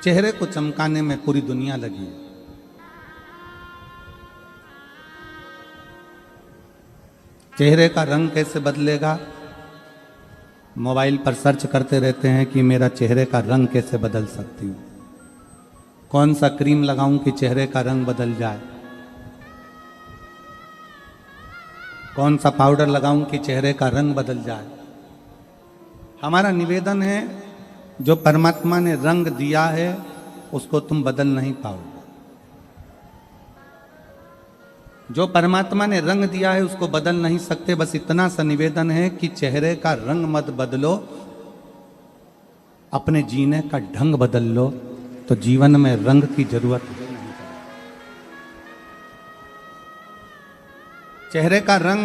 चेहरे को चमकाने में पूरी दुनिया लगी है। चेहरे का रंग कैसे बदलेगा? मोबाइल पर सर्च करते रहते हैं कि मेरा चेहरे का रंग कैसे बदल सकती हूँ, कौन सा क्रीम लगाऊं कि चेहरे का रंग बदल जाए, कौन सा पाउडर लगाऊं कि चेहरे का रंग बदल जाए। हमारा निवेदन है, जो परमात्मा ने रंग दिया है उसको तुम बदल नहीं पाओगे। जो परमात्मा ने रंग दिया है उसको बदल नहीं सकते। बस इतना सा निवेदन है कि चेहरे का रंग मत बदलो, अपने जीने का ढंग बदल लो, तो जीवन में रंग की जरूरत ही नहीं पड़ेगी। चेहरे का रंग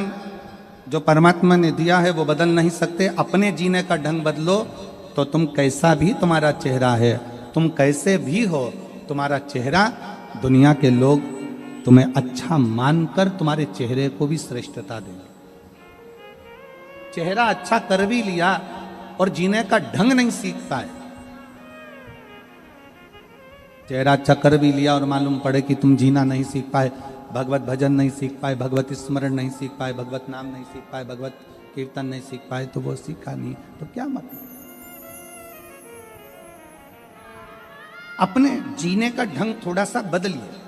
जो परमात्मा ने दिया है वो बदल नहीं सकते। अपने जीने का ढंग बदलो तो तुम कैसा भी तुम्हारा चेहरा है, तुम कैसे भी हो, तुम्हारा चेहरा दुनिया के लोग तुम्हें अच्छा मानकर तुम्हारे चेहरे को भी श्रेष्ठता देंगे। चेहरा अच्छा कर भी लिया और जीने का ढंग नहीं सीख पाए, चेहरा अच्छा कर भी लिया और मालूम पड़े कि तुम जीना नहीं सीख पाए, भगवत भजन नहीं सीख पाए, भगवत स्मरण नहीं सीख पाए, भगवत नाम नहीं सीख पाए, भगवत कीर्तन नहीं सीख पाए, तो वो सीखा नहीं तो क्या मतलब? अपने जीने का ढंग थोड़ा सा बदलिए।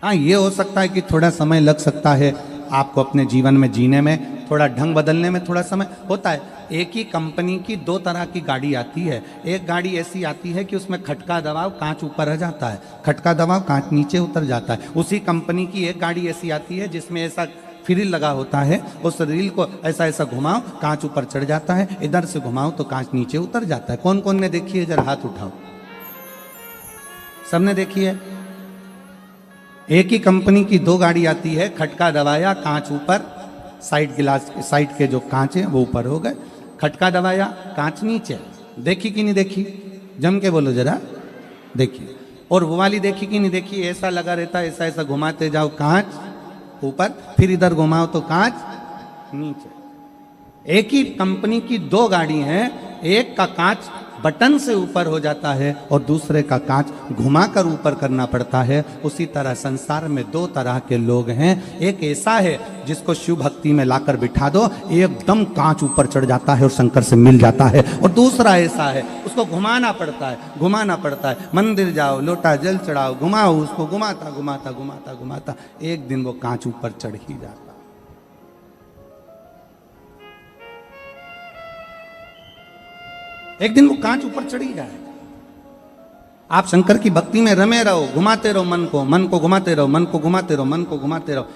हाँ, ये हो सकता है कि थोड़ा समय लग सकता है आपको अपने जीवन में जीने में, थोड़ा ढंग बदलने में थोड़ा समय होता है। एक ही कंपनी की दो तरह की गाड़ी आती है। एक गाड़ी ऐसी आती है कि उसमें खटका दबाव कांच ऊपर आ जाता है, खटका दबाव कांच नीचे उतर जाता है। उसी कंपनी की एक गाड़ी ऐसी आती है जिसमें ऐसा फ्रिल लगा होता है, उस रील को ऐसा ऐसा घुमाओ कांच ऊपर चढ़ जाता है, इधर से घुमाओ तो कांच नीचे उतर जाता है। कौन कौन ने देखी है? जरा हाथ उठाओ। सबने देखी है? एक ही कंपनी की दो गाड़ी आती है, खटका दबाया कांच ऊपर, साइड गिलास साइड के जो कांच है वो ऊपर हो गए, खटका दबाया कांच नीचे। देखी कि नहीं देखी? जम के बोलो जरा, देखी। और वो वाली देखी कि नहीं देखी? ऐसा लगा रहता है, ऐसा ऐसा घुमाते जाओ कांच ऊपर, फिर इधर घुमाओ तो कांच नीचे। एक ही कंपनी की दो गाड़ी हैं, एक का कांच बटन से ऊपर हो जाता है और दूसरे का कांच घुमाकर ऊपर करना पड़ता है। उसी तरह संसार में दो तरह के लोग हैं। एक ऐसा है जिसको शिव भक्ति में लाकर बिठा दो, एकदम कांच ऊपर चढ़ जाता है और शंकर से मिल जाता है। और दूसरा ऐसा है, उसको घुमाना पड़ता है, घुमाना पड़ता है। मंदिर जाओ, लोटा जल चढ़ाओ, घुमाओ उसको, घुमाता घुमाता घुमाता घुमाता एक दिन वो कांच ऊपर चढ़ ही जाता। एक दिन वो कांच ऊपर चढ़ ही जाएगा। आप शंकर की भक्ति में रमे रहो, घुमाते रहो मन को घुमाते रहो, मन को घुमाते रहो, मन को घुमाते रहो।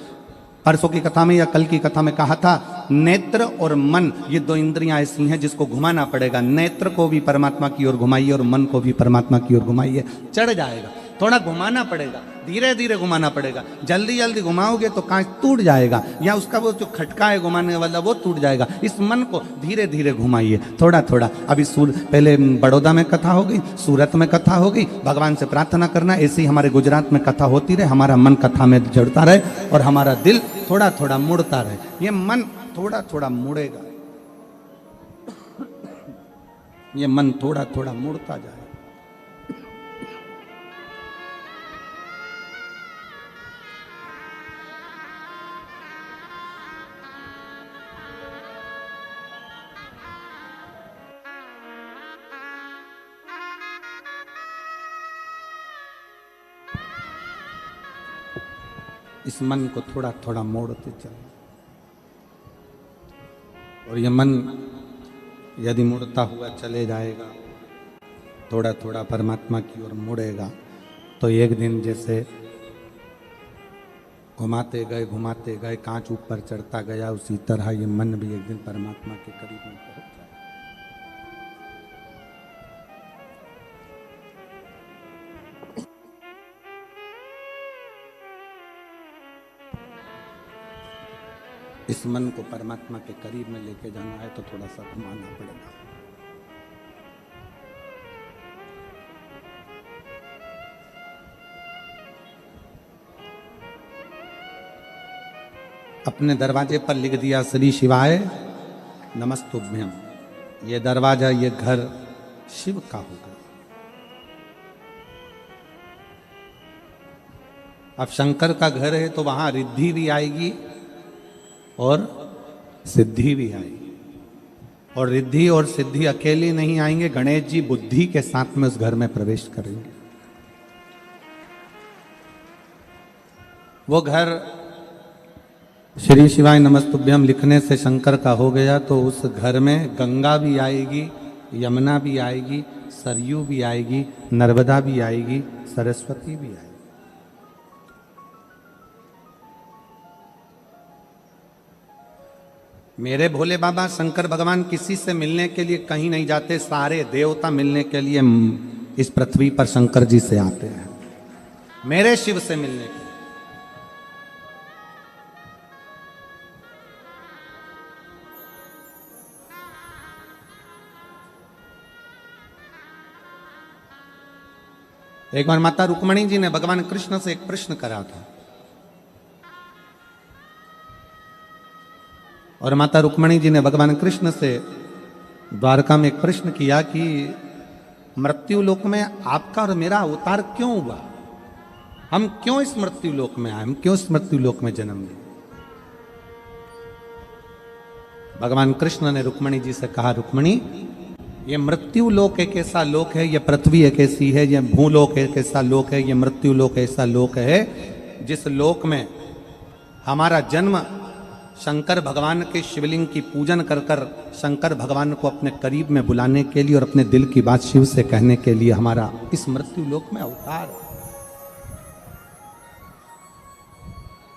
परसों की कथा में या कल की कथा में कहा था, नेत्र और मन ये दो इंद्रियां ऐसी हैं जिसको घुमाना पड़ेगा। नेत्र को भी परमात्मा की ओर घुमाइए और मन को भी परमात्मा की ओर घुमाइए, चढ़ जाएगा। थोड़ा घुमाना पड़ेगा, धीरे धीरे घुमाना पड़ेगा। जल्दी जल्दी घुमाओगे तो कांच टूट जाएगा, या उसका वो जो खटका है घुमाने वाला वो टूट जाएगा। इस मन को धीरे धीरे घुमाइए, थोड़ा थोड़ा। अभी पहले बड़ौदा में कथा हो गई, सूरत में कथा हो गई। भगवान से प्रार्थना करना ऐसे ही हमारे गुजरात में कथा होती रहे, हमारा मन कथा में जुड़ता रहे और हमारा दिल थोड़ा थोड़ा मुड़ता रहे। ये मन थोड़ा थोड़ा मुड़ेगा, ये मन थोड़ा थोड़ा मुड़ता जाए। इस मन को थोड़ा थोड़ा मोड़ते चले, और ये मन यदि मुड़ता हुआ चले जाएगा, थोड़ा थोड़ा परमात्मा की ओर मुड़ेगा, तो एक दिन जैसे घुमाते गए कांच ऊपर चढ़ता गया, उसी तरह ये मन भी एक दिन परमात्मा के करीब में पहुंच जाएगा। इस मन को परमात्मा के करीब में लेके जाना है तो थोड़ा सा घुमाना पड़ेगा। अपने दरवाजे पर लिख दिया श्री शिवाय नमस्तुभ्यम। ये दरवाजा, ये घर शिव का होगा। अब शंकर का घर है तो वहां रिद्धि भी आएगी और सिद्धि भी आएगी, और रिद्धि और सिद्धि अकेले नहीं आएंगे, गणेश जी बुद्धि के साथ में उस घर में प्रवेश करेंगे। वो घर श्री शिवाय नमस्तुभ्यम लिखने से शंकर का हो गया तो उस घर में गंगा भी आएगी, यमुना भी आएगी, सरयू भी आएगी, नर्मदा भी आएगी, सरस्वती भी आएगी। मेरे भोले बाबा शंकर भगवान किसी से मिलने के लिए कहीं नहीं जाते, सारे देवता मिलने के लिए इस पृथ्वी पर शंकर जी से आते हैं, मेरे शिव से मिलने के लिए। एक बार माता रुक्मणी जी ने भगवान कृष्ण से एक प्रश्न करा था, और माता रुक्मणी जी ने भगवान कृष्ण से द्वारका में एक प्रश्न किया कि मृत्यु लोक में आपका और मेरा अवतार क्यों हुआ, हम क्यों इस मृत्यु लोक में आए, हम क्यों इस मृत्यु लोक में जन्म लिए। भगवान कृष्ण ने रुक्मणी जी से कहा, रुक्मणी ये मृत्यु लोक एक ऐसा लोक है, ये पृथ्वी एक ऐसी है, ये भूलोक एक ऐसा लोक है, ये मृत्यु लोक ऐसा लोक है जिस लोक में हमारा जन्म शंकर भगवान के शिवलिंग की पूजन कर कर शंकर भगवान को अपने करीब में बुलाने के लिए और अपने दिल की बात शिव से कहने के लिए हमारा इस मृत्यु लोक में अवतार।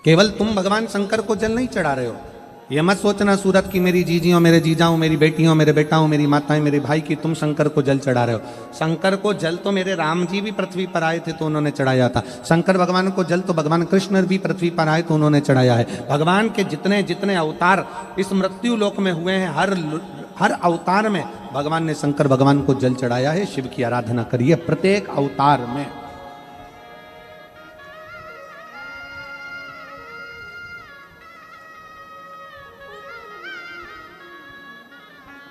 केवल तुम भगवान शंकर को जल नहीं चढ़ा रहे हो, ये मत सोचना सूरत की मेरी जीजियों, मेरे जीजाओं, मेरी बेटियों, मेरे बेटाओं, मेरी माताएं, मेरे भाई की तुम शंकर को जल चढ़ा रहे हो। शंकर को जल तो मेरे राम जी भी पृथ्वी पर आए थे तो उन्होंने चढ़ाया था, शंकर भगवान को जल तो भगवान कृष्ण भी पृथ्वी पर आए तो उन्होंने चढ़ाया है। भगवान के जितने जितने अवतार इस मृत्यु लोक में हुए हैं, हर अवतार में भगवान ने शंकर भगवान को जल चढ़ाया है। शिव की आराधना करिए प्रत्येक अवतार में।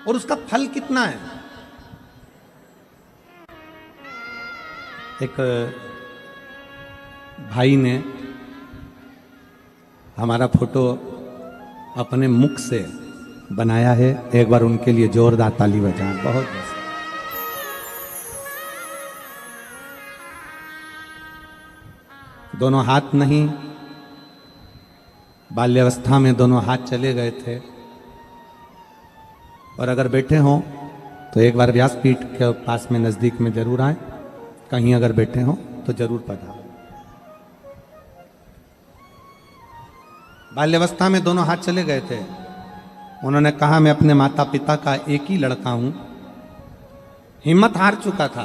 और उसका फल कितना है। एक भाई ने हमारा फोटो अपने मुख से बनाया है, एक बार उनके लिए जोरदार ताली बजाएं। बहुत दोनों हाथ नहीं, बाल्यावस्था में दोनों हाथ चले गए थे, और अगर बैठे हों तो एक बार व्यासपीठ के पास में नज़दीक में जरूर आए, कहीं अगर बैठे हों तो जरूर पधारें। बाल्यावस्था में दोनों हाथ चले गए थे। उन्होंने कहा मैं अपने माता पिता का एक ही लड़का हूं, हिम्मत हार चुका था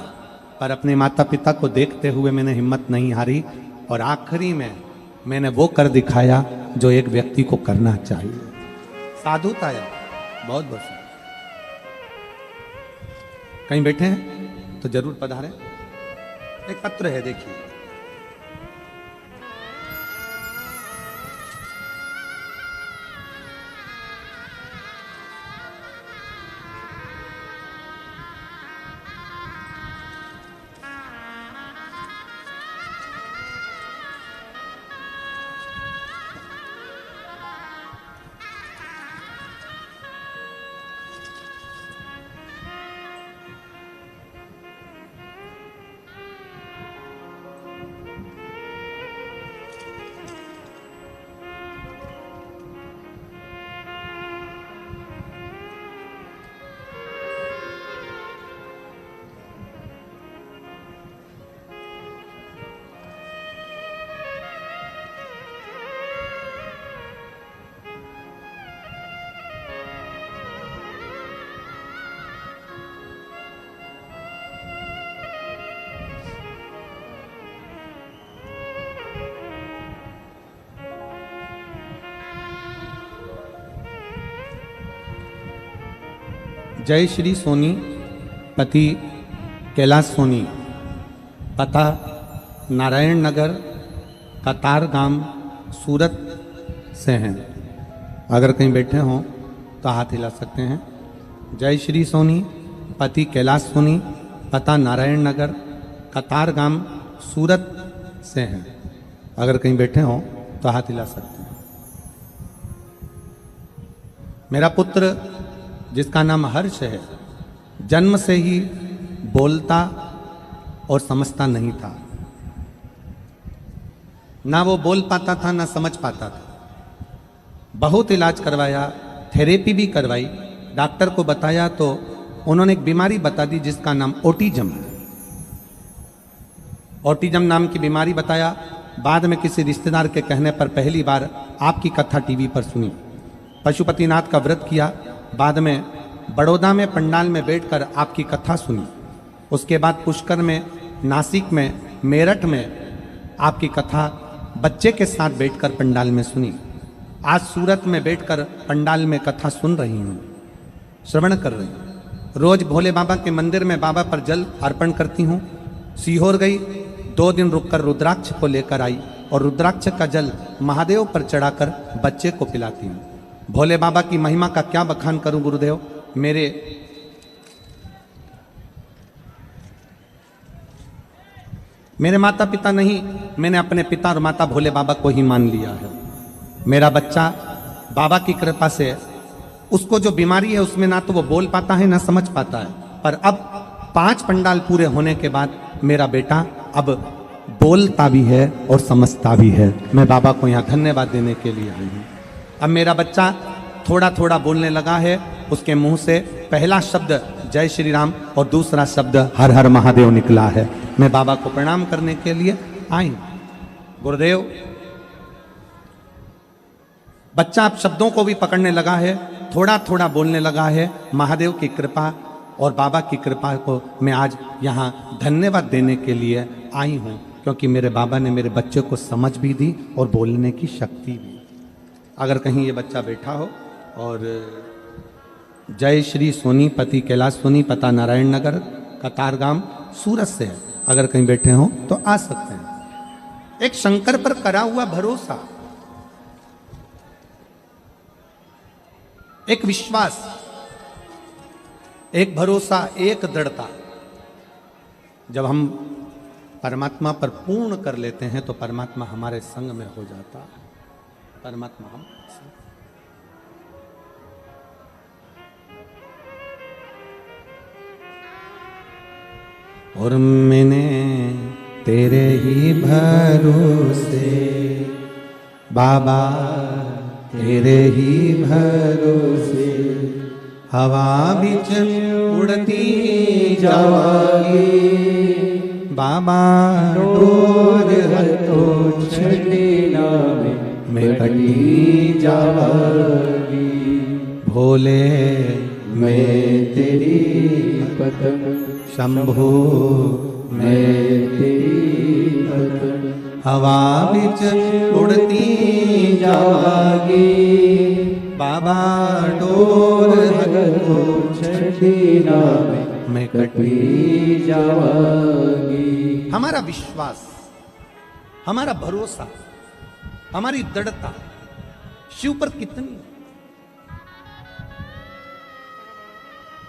पर अपने माता पिता को देखते हुए मैंने हिम्मत नहीं हारी, और आखिरी में मैंने वो कर दिखाया जो एक व्यक्ति को करना चाहिए। साधुता है। बहुत बहुत कहीं बैठे हैं तो जरूर पधारें। एक पत्र है, देखिए। जय श्री सोनी, पति कैलाश सोनी, पता नारायण नगर, कतार गांव, सूरत से हैं। अगर कहीं बैठे हों तो हाथ हिला सकते हैं। जय श्री सोनी, पति कैलाश सोनी, पता नारायण नगर, कतार गांव, सूरत से हैं। अगर कहीं बैठे हो तो हाथ हिला सकते हैं। मेरा पुत्र जिसका नाम हर्ष है, जन्म से ही बोलता और समझता नहीं था। ना वो बोल पाता था ना समझ पाता था। बहुत इलाज करवाया, थेरेपी भी करवाई, डॉक्टर को बताया तो उन्होंने एक बीमारी बता दी जिसका नाम ऑटिज्म है। ऑटिज्म नाम की बीमारी बताया। बाद में किसी रिश्तेदार के कहने पर पहली बार आपकी कथा टीवी पर सुनी। पशुपतिनाथ का व्रत किया, बाद में बड़ौदा में पंडाल में बैठकर आपकी कथा सुनी। उसके बाद पुष्कर में, नासिक में, मेरठ में आपकी कथा बच्चे के साथ बैठकर पंडाल में सुनी। आज सूरत में बैठकर पंडाल में कथा सुन रही हूँ, श्रवण कर रही हूँ। रोज भोले बाबा के मंदिर में बाबा पर जल अर्पण करती हूँ। सीहोर गई, 2 दिन रुककर रुद्राक्ष को लेकर आई और रुद्राक्ष का जल महादेव पर चढ़ाकर बच्चे को पिलाती हूँ। भोले बाबा की महिमा का क्या बखान करूं गुरुदेव। मेरे माता पिता नहीं, मैंने अपने पिता और माता भोले बाबा को ही मान लिया है। मेरा बच्चा बाबा की कृपा से, उसको जो बीमारी है उसमें ना तो वो बोल पाता है ना समझ पाता है, पर अब 5 पंडाल पूरे होने के बाद मेरा बेटा अब बोलता भी है और समझता भी है। मैं बाबा को यहाँ धन्यवाद देने के लिए आई हूँ। अब मेरा बच्चा थोड़ा थोड़ा बोलने लगा है। उसके मुंह से पहला शब्द जय श्री राम और दूसरा शब्द हर हर महादेव निकला है। मैं बाबा को प्रणाम करने के लिए आई हूं। गुरुदेव, बच्चा अब शब्दों को भी पकड़ने लगा है, थोड़ा थोड़ा बोलने लगा है। महादेव की कृपा और बाबा की कृपा को मैं आज यहाँ धन्यवाद देने के लिए आई हूँ, क्योंकि मेरे बाबा ने मेरे बच्चे को समझ भी दी और बोलने की शक्ति भी। अगर कहीं ये बच्चा बैठा हो और जय श्री सोनी, पति कैलाश सोनी, पता नारायण नगर, कतार गांव, सूरत से है, अगर कहीं बैठे हो तो आ सकते हैं। एक शंकर पर करा हुआ भरोसा, एक विश्वास, एक भरोसा, एक दृढ़ता, जब हम परमात्मा पर पूर्ण कर लेते हैं तो परमात्मा हमारे संग में हो जाता है। परमात्मा हम और मैंने तेरे ही भरोसे बाबा, तेरे ही भरोसे हवा बिच उड़ती जावागी बाबा, डोर हतो छड़ी नावे मैं कटी जावागी। भोले मैं तेरी पतंग, शंभू मैं तेरी पतंग, हवा बिच उड़ती जावागी बाबा, डोर हतो छड़ी नावे मैं कटी जावागी। हमारा विश्वास, हमारा भरोसा, हमारी दृढ़ता शिव पर कितनी।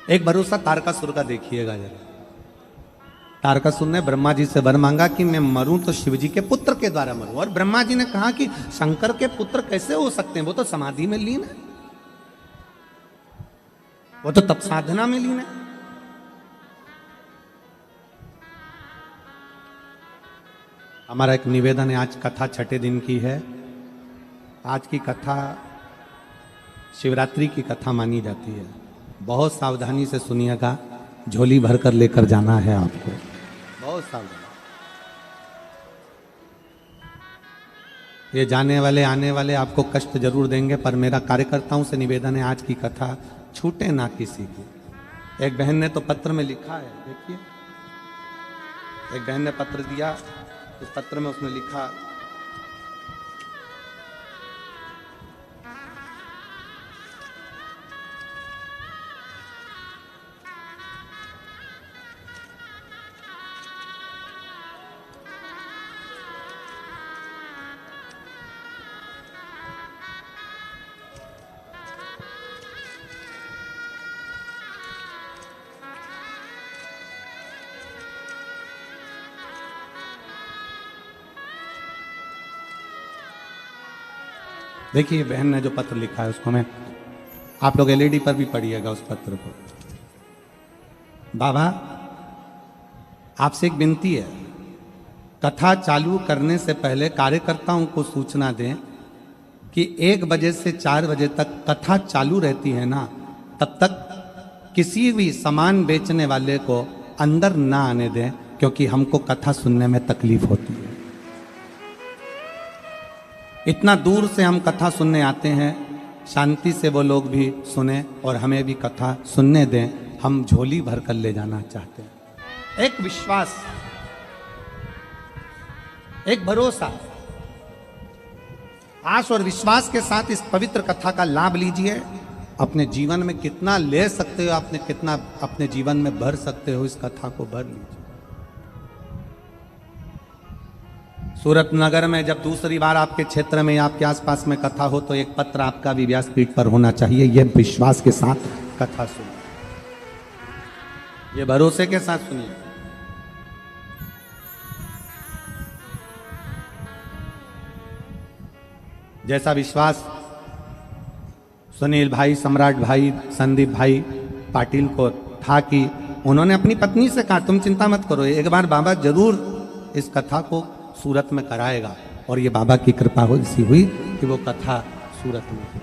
एक भरोसा तारकासुर का देखिएगा जरा। तारकासुर ने ब्रह्मा जी से वर मांगा कि मैं मरूं तो शिव जी के पुत्र के द्वारा मरूं, और ब्रह्मा जी ने कहा कि शंकर के पुत्र कैसे हो सकते हैं, वो तो समाधि में लीन है, वो तो तप साधना में लीन है। हमारा एक निवेदन है, आज कथा 6ठे दिन की है। आज की कथा शिवरात्रि की कथा मानी जाती है। बहुत सावधानी से सुनिएगा, झोली भर कर लेकर जाना है आपको, बहुत सावधान। ये जाने वाले आने वाले आपको कष्ट जरूर देंगे, पर मेरा कार्यकर्ताओं से निवेदन है, आज की कथा छूटे ना किसी की। एक बहन ने तो पत्र में लिखा है, देखिए, एक बहन ने पत्र दिया, उस पत्र में उसने लिखा, देखिए बहन ने जो पत्र लिखा है उसको मैं, आप लोग एलईडी पर भी पढ़िएगा उस पत्र को। बाबा आपसे एक विनती है, कथा चालू करने से पहले कार्यकर्ताओं को सूचना दें कि 1 बजे से 4 बजे तक कथा चालू रहती है ना, तब तक किसी भी सामान बेचने वाले को अंदर ना आने दें, क्योंकि हमको कथा सुनने में तकलीफ होती है। इतना दूर से हम कथा सुनने आते हैं, शांति से वो लोग भी सुने और हमें भी कथा सुनने दें। हम झोली भर कर ले जाना चाहते हैं। एक विश्वास, एक भरोसा, आस और विश्वास के साथ इस पवित्र कथा का लाभ लीजिए। अपने जीवन में कितना ले सकते हो, आपने कितना अपने जीवन में भर सकते हो, इस कथा को भर लीजिए। सूरत नगर में जब दूसरी बार आपके क्षेत्र में, आपके आसपास में कथा हो, तो एक पत्र आपका भी व्यासपीठ पर होना चाहिए। यह विश्वास के साथ कथा सुनिए, ये भरोसे के साथ सुनिए। जैसा विश्वास सुनील भाई, सम्राट भाई, संदीप भाई पाटिल को था कि उन्होंने अपनी पत्नी से कहा, तुम चिंता मत करो, एक बार बाबा जरूर इस कथा को सूरत में कराएगा। और ये बाबा की कृपा ऐसी हुई कि वो कथा सूरत में हुई।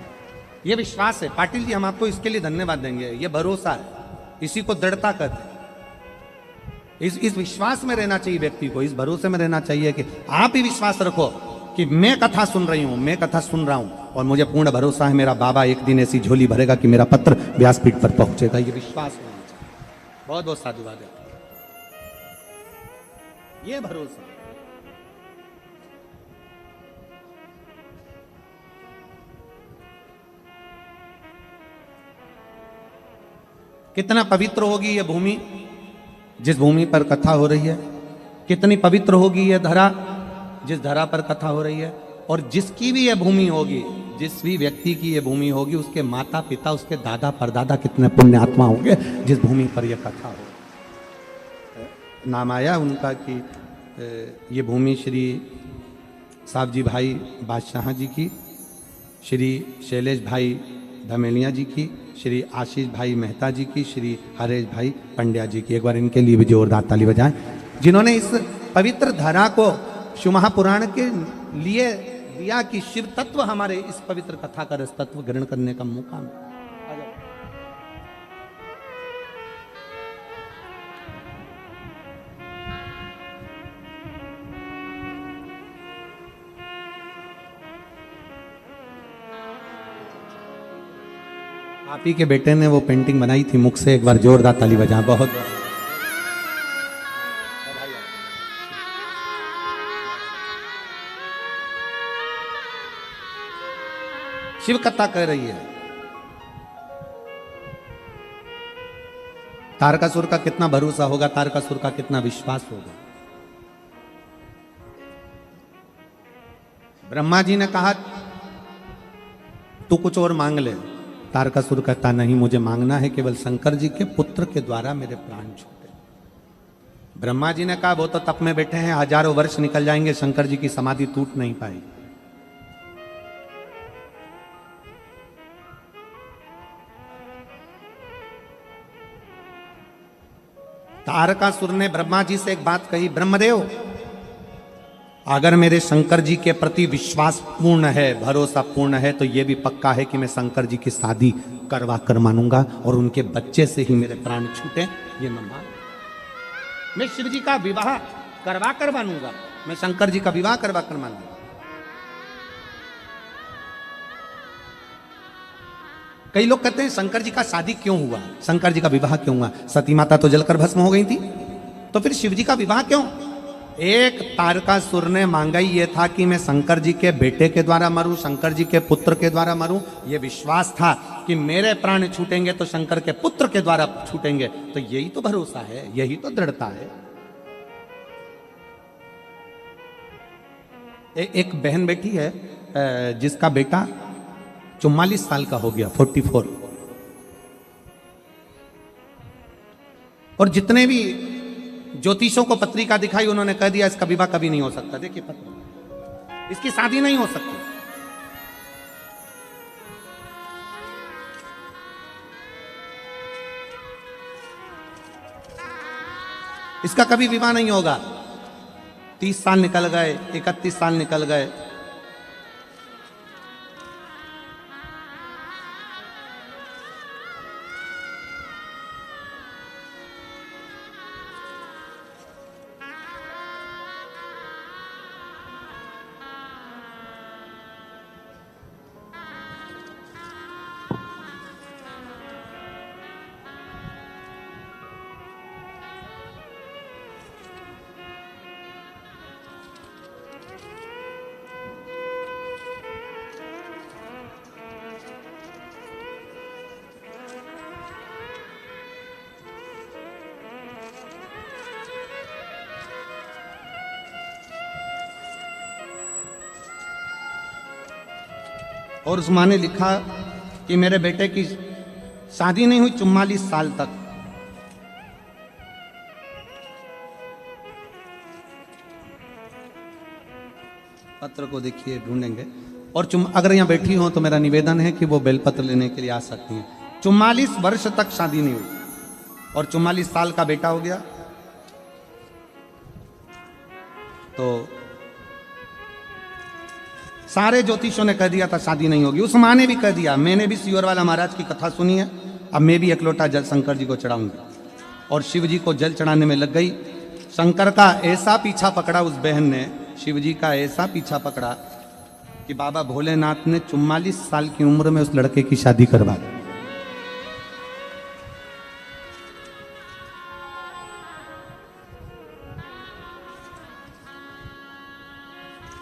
ये विश्वास है पाटिल जी, हम आपको इसके लिए धन्यवाद देंगे। ये भरोसा है, इसी को दृढ़ता कहते हैं। इस विश्वास में रहना चाहिए व्यक्ति को, इस भरोसे में रहना चाहिए कि आप भी विश्वास रखो कि मैं कथा सुन रही हूं, मैं कथा सुन रहा हूं, और मुझे पूर्ण भरोसा है मेरा बाबा एक दिन ऐसी झोली भरेगा कि मेरा पत्र व्यासपीठ पर पहुंचेगा। ये विश्वास होना चाहिए। बहुत बहुत साधुवाद है, ये भरोसा। कितना पवित्र होगी ये भूमि, जिस भूमि पर कथा हो रही है। कितनी पवित्र होगी ये धरा, जिस धरा पर कथा हो रही है। और जिसकी भी ये भूमि होगी, जिस भी व्यक्ति की ये भूमि होगी, उसके माता पिता, उसके दादा परदादा कितने पुण्य आत्मा होंगे जिस भूमि पर यह कथा हो। नाम आया उनका कि ये भूमि श्री साहब जी भाई बादशाह जी की, श्री शैलेश भाई धमेलिया जी की, श्री आशीष भाई मेहता जी की, श्री हरेश भाई पंड्या जी की। एक बार इनके लिए भी जोरदार ताली बजाएं, जिन्होंने इस पवित्र धरा को शिव महापुराण के लिए दिया कि शिव तत्व हमारे इस पवित्र कथा का रस तत्व ग्रहण करने का मौका मिला। आप ही के बेटे ने वो पेंटिंग बनाई थी मुख से, एक बार जोरदार ताली बजा। बहुत शिव कथा कह रही है। तारकासुर का कितना भरोसा होगा, तारकासुर का कितना विश्वास होगा। ब्रह्मा जी ने कहा तू कुछ और मांग ले, तारकासुर कहता नहीं, मुझे मांगना है केवल शंकर जी के पुत्र के द्वारा मेरे प्राण छूटे। ब्रह्मा जी ने कहा वो तो तप में बैठे हैं, हजारों वर्ष निकल जाएंगे, शंकर जी की समाधि टूट नहीं पाई। तारकासुर ने ब्रह्मा जी से एक बात कही, ब्रह्मदेव अगर मेरे शंकर जी के प्रति विश्वास पूर्ण है, भरोसा पूर्ण है, तो यह भी पक्का है कि मैं शंकर जी की शादी करवा कर मानूंगा और उनके बच्चे से ही मेरे प्राण छूटे। ये मैं शिव जी का विवाह करवा कर मानूंगा, मैं शंकर जी का विवाह करवा कर मानूंगा। कई लोग कहते हैं शंकर जी का शादी क्यों हुआ, शंकर जी का विवाह क्यों हुआ? सती माता तो जलकर भस्म हो गई थी, तो फिर शिव जी का विवाह क्यों? एक तारकासुर ने मांगा ही ये था कि मैं शंकर जी के बेटे के द्वारा मरूं, शंकर जी के पुत्र के द्वारा मरूं। ये विश्वास था कि मेरे प्राण छूटेंगे तो शंकर के पुत्र के द्वारा छूटेंगे। तो यही तो भरोसा है, यही तो दृढ़ता है। एक बहन बेटी है जिसका बेटा 44 साल का हो गया, 44। और जितने भी ज्योतिषों को पत्रिका दिखाई, उन्होंने कह दिया इसका विवाह कभी नहीं हो सकता। देखिए पत्र, इसकी शादी नहीं हो सकती। इसका कभी विवाह नहीं होगा। 30 साल निकल गए, 31 साल निकल गए, और उस माँ ने लिखा कि मेरे बेटे की शादी नहीं हुई 44 साल तक। पत्र को देखिए, ढूंढेंगे। और अगर यहाँ बैठी हो तो मेरा निवेदन है कि वो बेलपत्र लेने के लिए आ सकती हैं। 44 वर्ष तक शादी नहीं हुई और 44 साल का बेटा हो गया। तो सारे ज्योतिषों ने कह दिया था शादी नहीं होगी, उस माँ ने भी कह दिया। मैंने भी सियोर वाला महाराज की कथा सुनी है। अब मैं भी एक लोटा जल शंकर जी को चढ़ाऊंगी। और शिव जी को जल चढ़ाने में लग गई। शंकर का ऐसा पीछा पकड़ा उस बहन ने, शिव जी का ऐसा पीछा पकड़ा कि बाबा भोलेनाथ ने 44 साल की उम्र में उस लड़के की शादी करवा दी।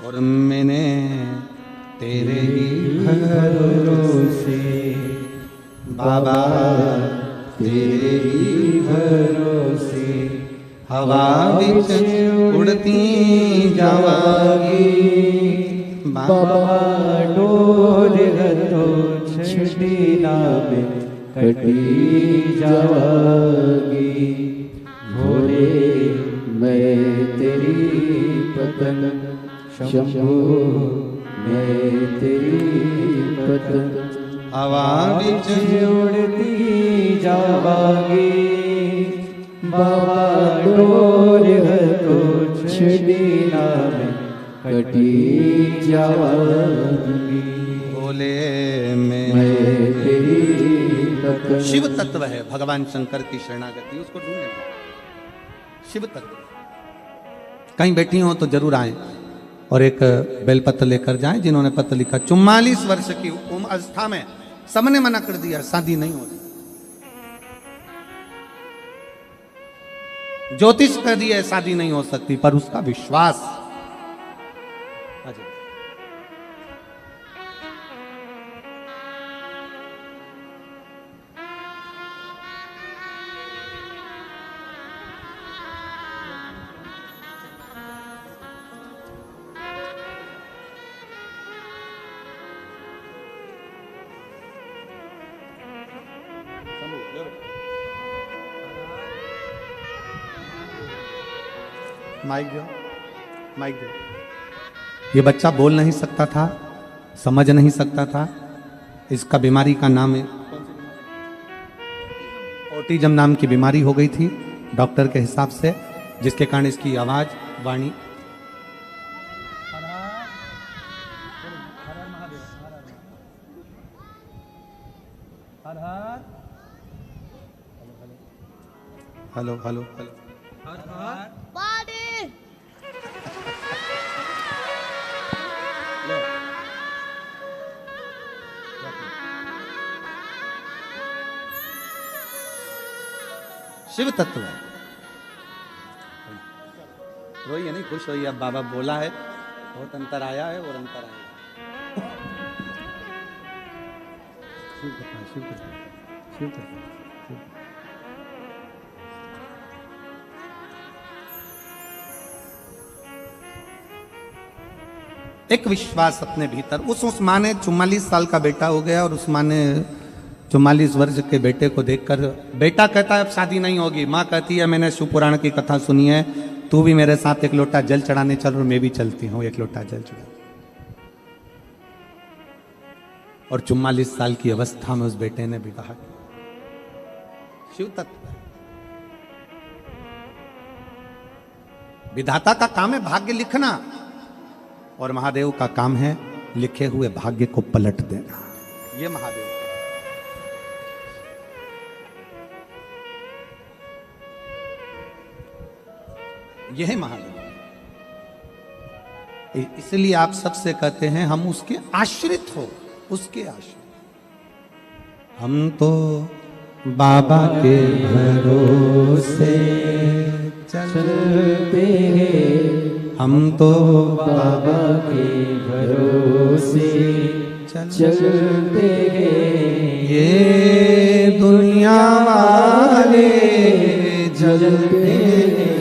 और मैंने तेरे ही भरोसे बाबा, तेरे ही भरोसे हवा विच उड़ती जावागी बाबा, डोर तो छड़ी नाम कटी जावागी। भोले मैं तेरी पतंग, शंभो मैं तेरी पतंग, हवा विच उड़ती जावागी बाबा, डोर तो छड़ी नाम कटी जावागी। बोले मैं मैं तेरी पतंग। शिव तत्व है भगवान शंकर की शरणागति, उसको ढूंढेंगे। शिव तत्व कहीं बैठी हो तो जरूर आए और एक बेलपत्र लेकर जाएं। जिन्होंने पत्र लिखा 44 वर्ष की उम्र अवस्था में सबने मना कर दिया, शादी नहीं हो रही। ज्योतिष कह दिया शादी नहीं हो सकती, पर उसका विश्वास। माइक दो, माइक दो। ये बच्चा बोल नहीं सकता था, समझ नहीं सकता था। इसका बीमारी का नाम है ऑटिज्म नाम की बीमारी हो गई थी डॉक्टर के हिसाब से, जिसके कारण इसकी आवाज, वाणी। Hello hello hello. शिव तत्व है। रोइए नहीं, खुश होइए। अब बाबा बोला है, बहुत अंतर आया है और अंतर आएगा। शिव कथा, शिव कथा, शिव कथा। एक विश्वास अपने भीतर। उस माँ ने 44 साल का बेटा हो गया और उस माँ ने 44 वर्ष के बेटे को देखकर, बेटा कहता है अब शादी नहीं होगी, माँ कहती है मैंने शिव पुराण की कथा सुनी है, तू भी मेरे साथ एक लोटा जल चढ़ाने चल और मैं भी चलती हूँ एक लोटा जल चढ़ा। और 44 साल की अवस्था में उस बेटे ने विवाह किया। शिव तत्व। विधाता का काम है भाग्य लिखना, और महादेव का काम है लिखे हुए भाग्य को पलट देना। ये महादेव का। यह महादेव। इसलिए आप सबसे कहते हैं हम उसके आश्रित हो, उसके आश्रित। हम तो बाबा के भरोसे चलते हैं, हम तो बाबा के भरोसे चलते हैं। ये दुनिया वाले जलते हैं,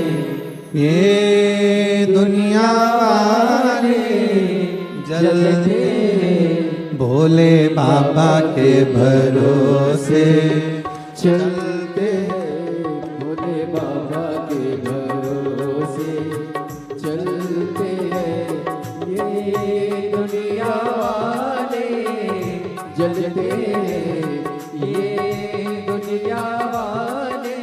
ये दुनिया वाले जलते हैं, भोले बाबा के भरोसे चलते हैं, भोले बाबा के भरोसे चलते हैं। ये दुनिया वाले जलते हैं, ये दुनिया वाले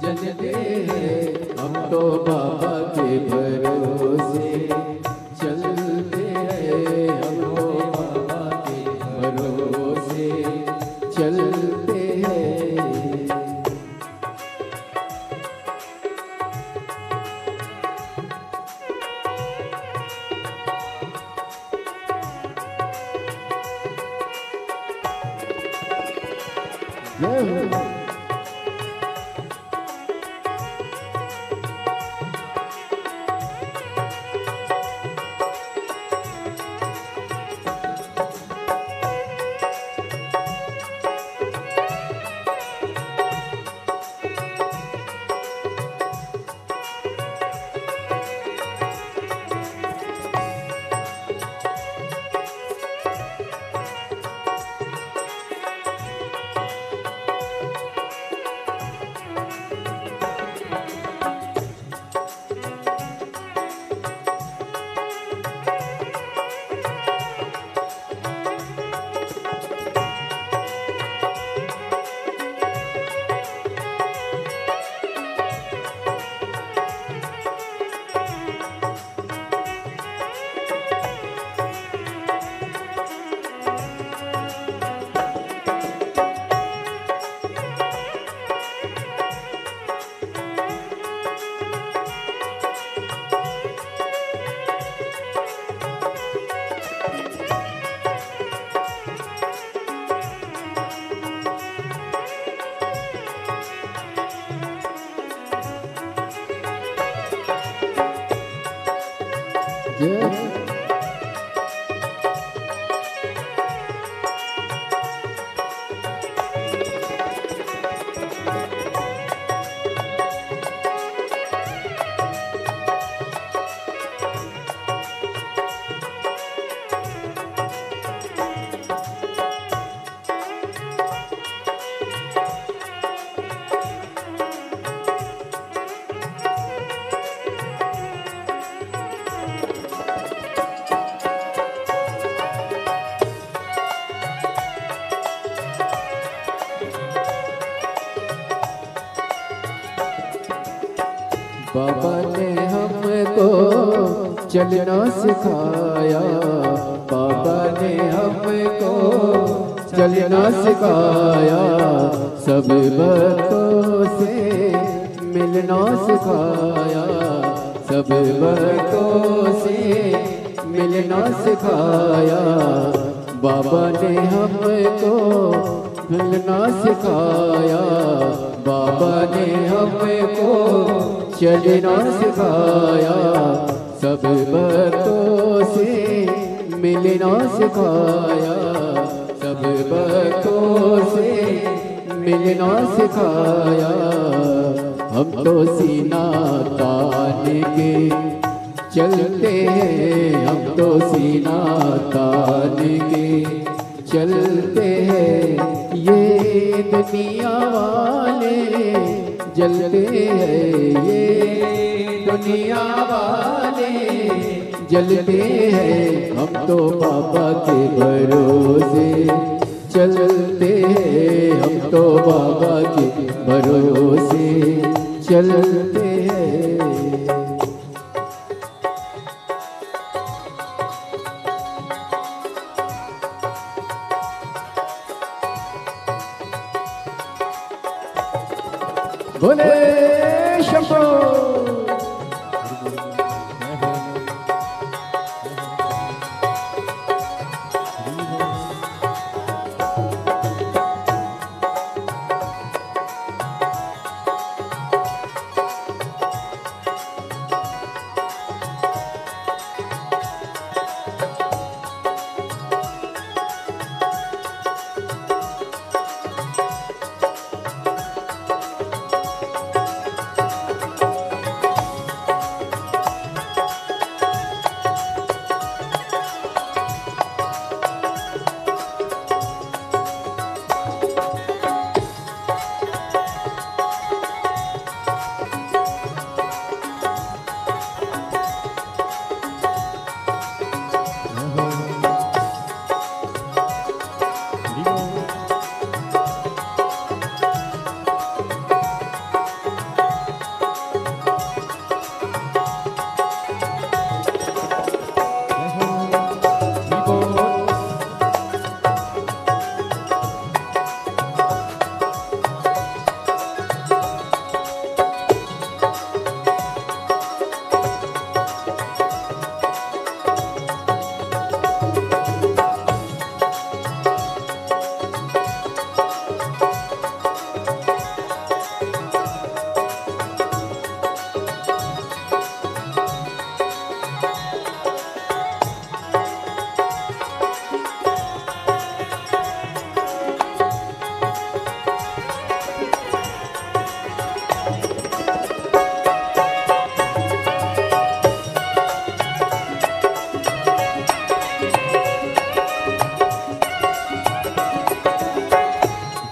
जलते हैं। हम तो बाबा के भरोसे चलते हैं, हम तो बाबा के भरोसे चलते हैं। जय हो। बाबा ने हमको चलना सिखाया, बाबा ने हमको चलना सिखाया, सब भक्तों से मिलना सिखाया, सब भक्तों से मिलना सिखाया। बाबा ने हमको मिलना सिखाया, बाबा ने हमको चलना सिखाया, सब भक्तों से मिलना सिखाया, सब भक्तों से मिलना सिखाया। हम तो सीना तान के चलते हैं, हम तो सीना तान के चलते हैं। ये दुनिया वाले जलते हैं, ये दुनिया वाले जलते हैं। हम तो बाबा के भरोसे चलते हैं, हम तो बाबा के भरोसे चलते हैं। बोले शंभो।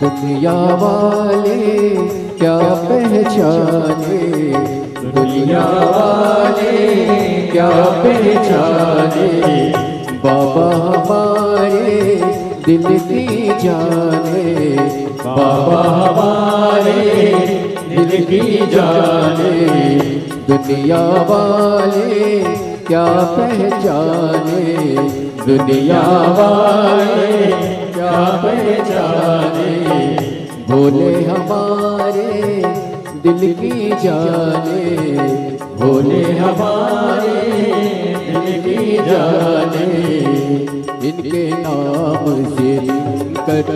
दुनिया वाले क्या पहचाने, दुनिया वाले क्या पहचाने, बाबा हमारे दिल की जाने, बाबा हमारे दिल की जाने। दुनिया वाले क्या पहचाने, दुनिया वाले क्या पहचाने, भोले हमारे दिल की जाने, भोले हमारे दिल की जाने। इनके नाम से संकट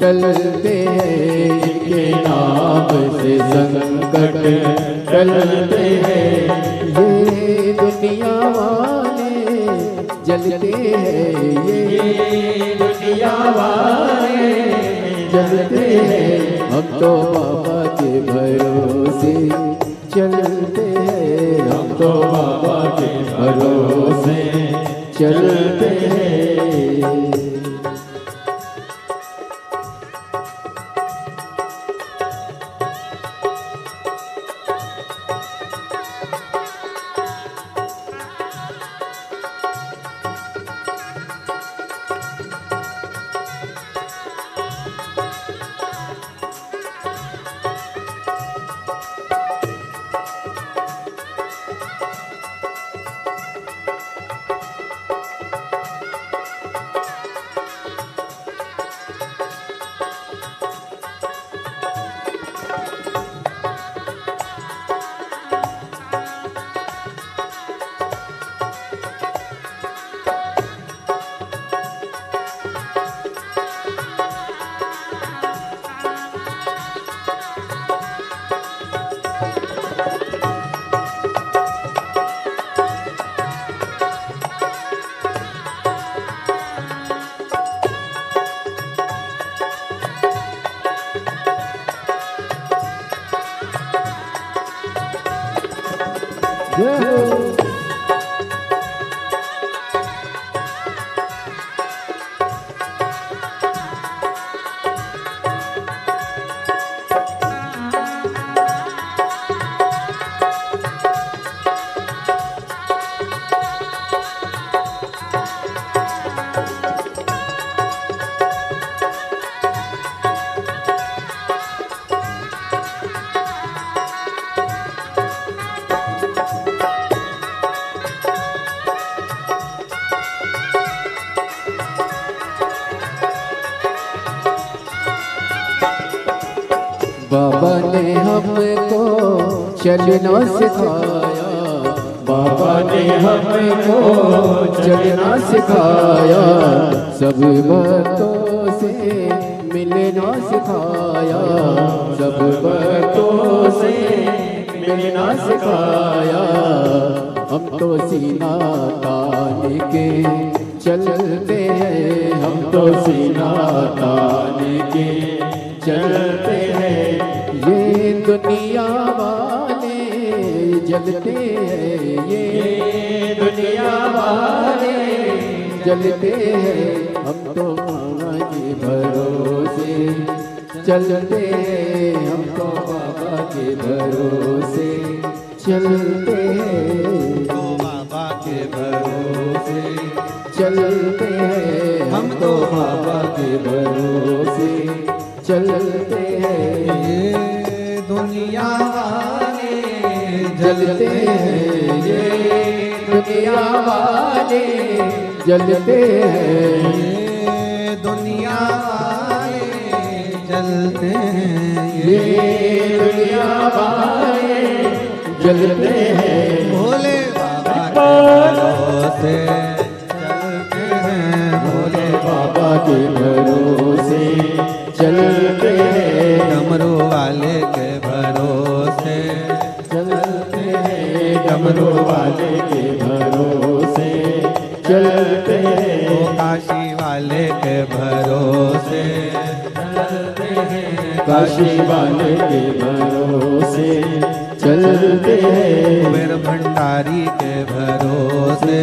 टलते हैं, इनके नाम से संकट टलते हैं। ये दुनिया वाले जलते हैं, ये दुनिया वाले जलते हैं। हम तो बाबा के भरोसे चलते हैं, हम तो बाबा के भरोसे चलते हैं। चलना सिखाया, बाबा ने हमको चलना सिखाया, सब भक्तों से मिलना सिखाया, सब भक्तों से मिलना सिखाया। हम तो सीना तान के चलते हैं, हम तो सीना तान के चलते हैं। ये दुनिया वाले जलते हैं, ये दुनिया वाले जलते हैं। हम तो बाबा के भरोसे चलते हैं, हम तो बाबा के भरोसे चलते हैं, तो बाबा के भरोसे चलते हैं, हम तो बाबा के भरोसे चलते हैं। ये दुनिया वाले जलते हैं, ये दुनिया वाले जलते हैं, ये दुनिया वाले जलते हैं, ये दुनिया वाले जलते हैं। भोले बाबा के भरोसे चलते हैं, भोले बाबा के भरोसे चलते हैं, डमरू वाले के भरोसे चलते हैं, डमरू वाले के भरोसे चलते हैं, ओ काशी वाले के भरोसे चलते हैं, काशी वाले के भरोसे चलते हैं, कुबेर भंडारी के भरोसे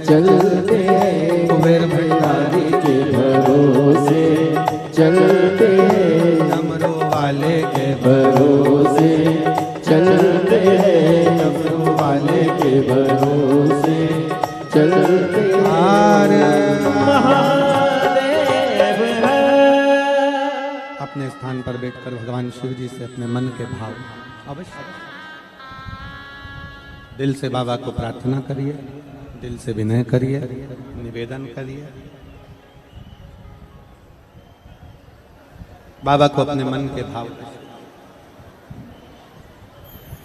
चलते हैं, कुबेर भंडारी के भरोसे चलते हैं, डमरू वाले के भरोसे चलते हैं, डमरू वाले के भरोसे चलते हैं। हार महादेव है। अपने स्थान पर बैठकर भगवान शिव जी से अपने मन के भाव अवश्य दिल से बाबा को प्रार्थना करिए, दिल से विनय करिए, निवेदन करिए। बाबा को अपने मन के भाव।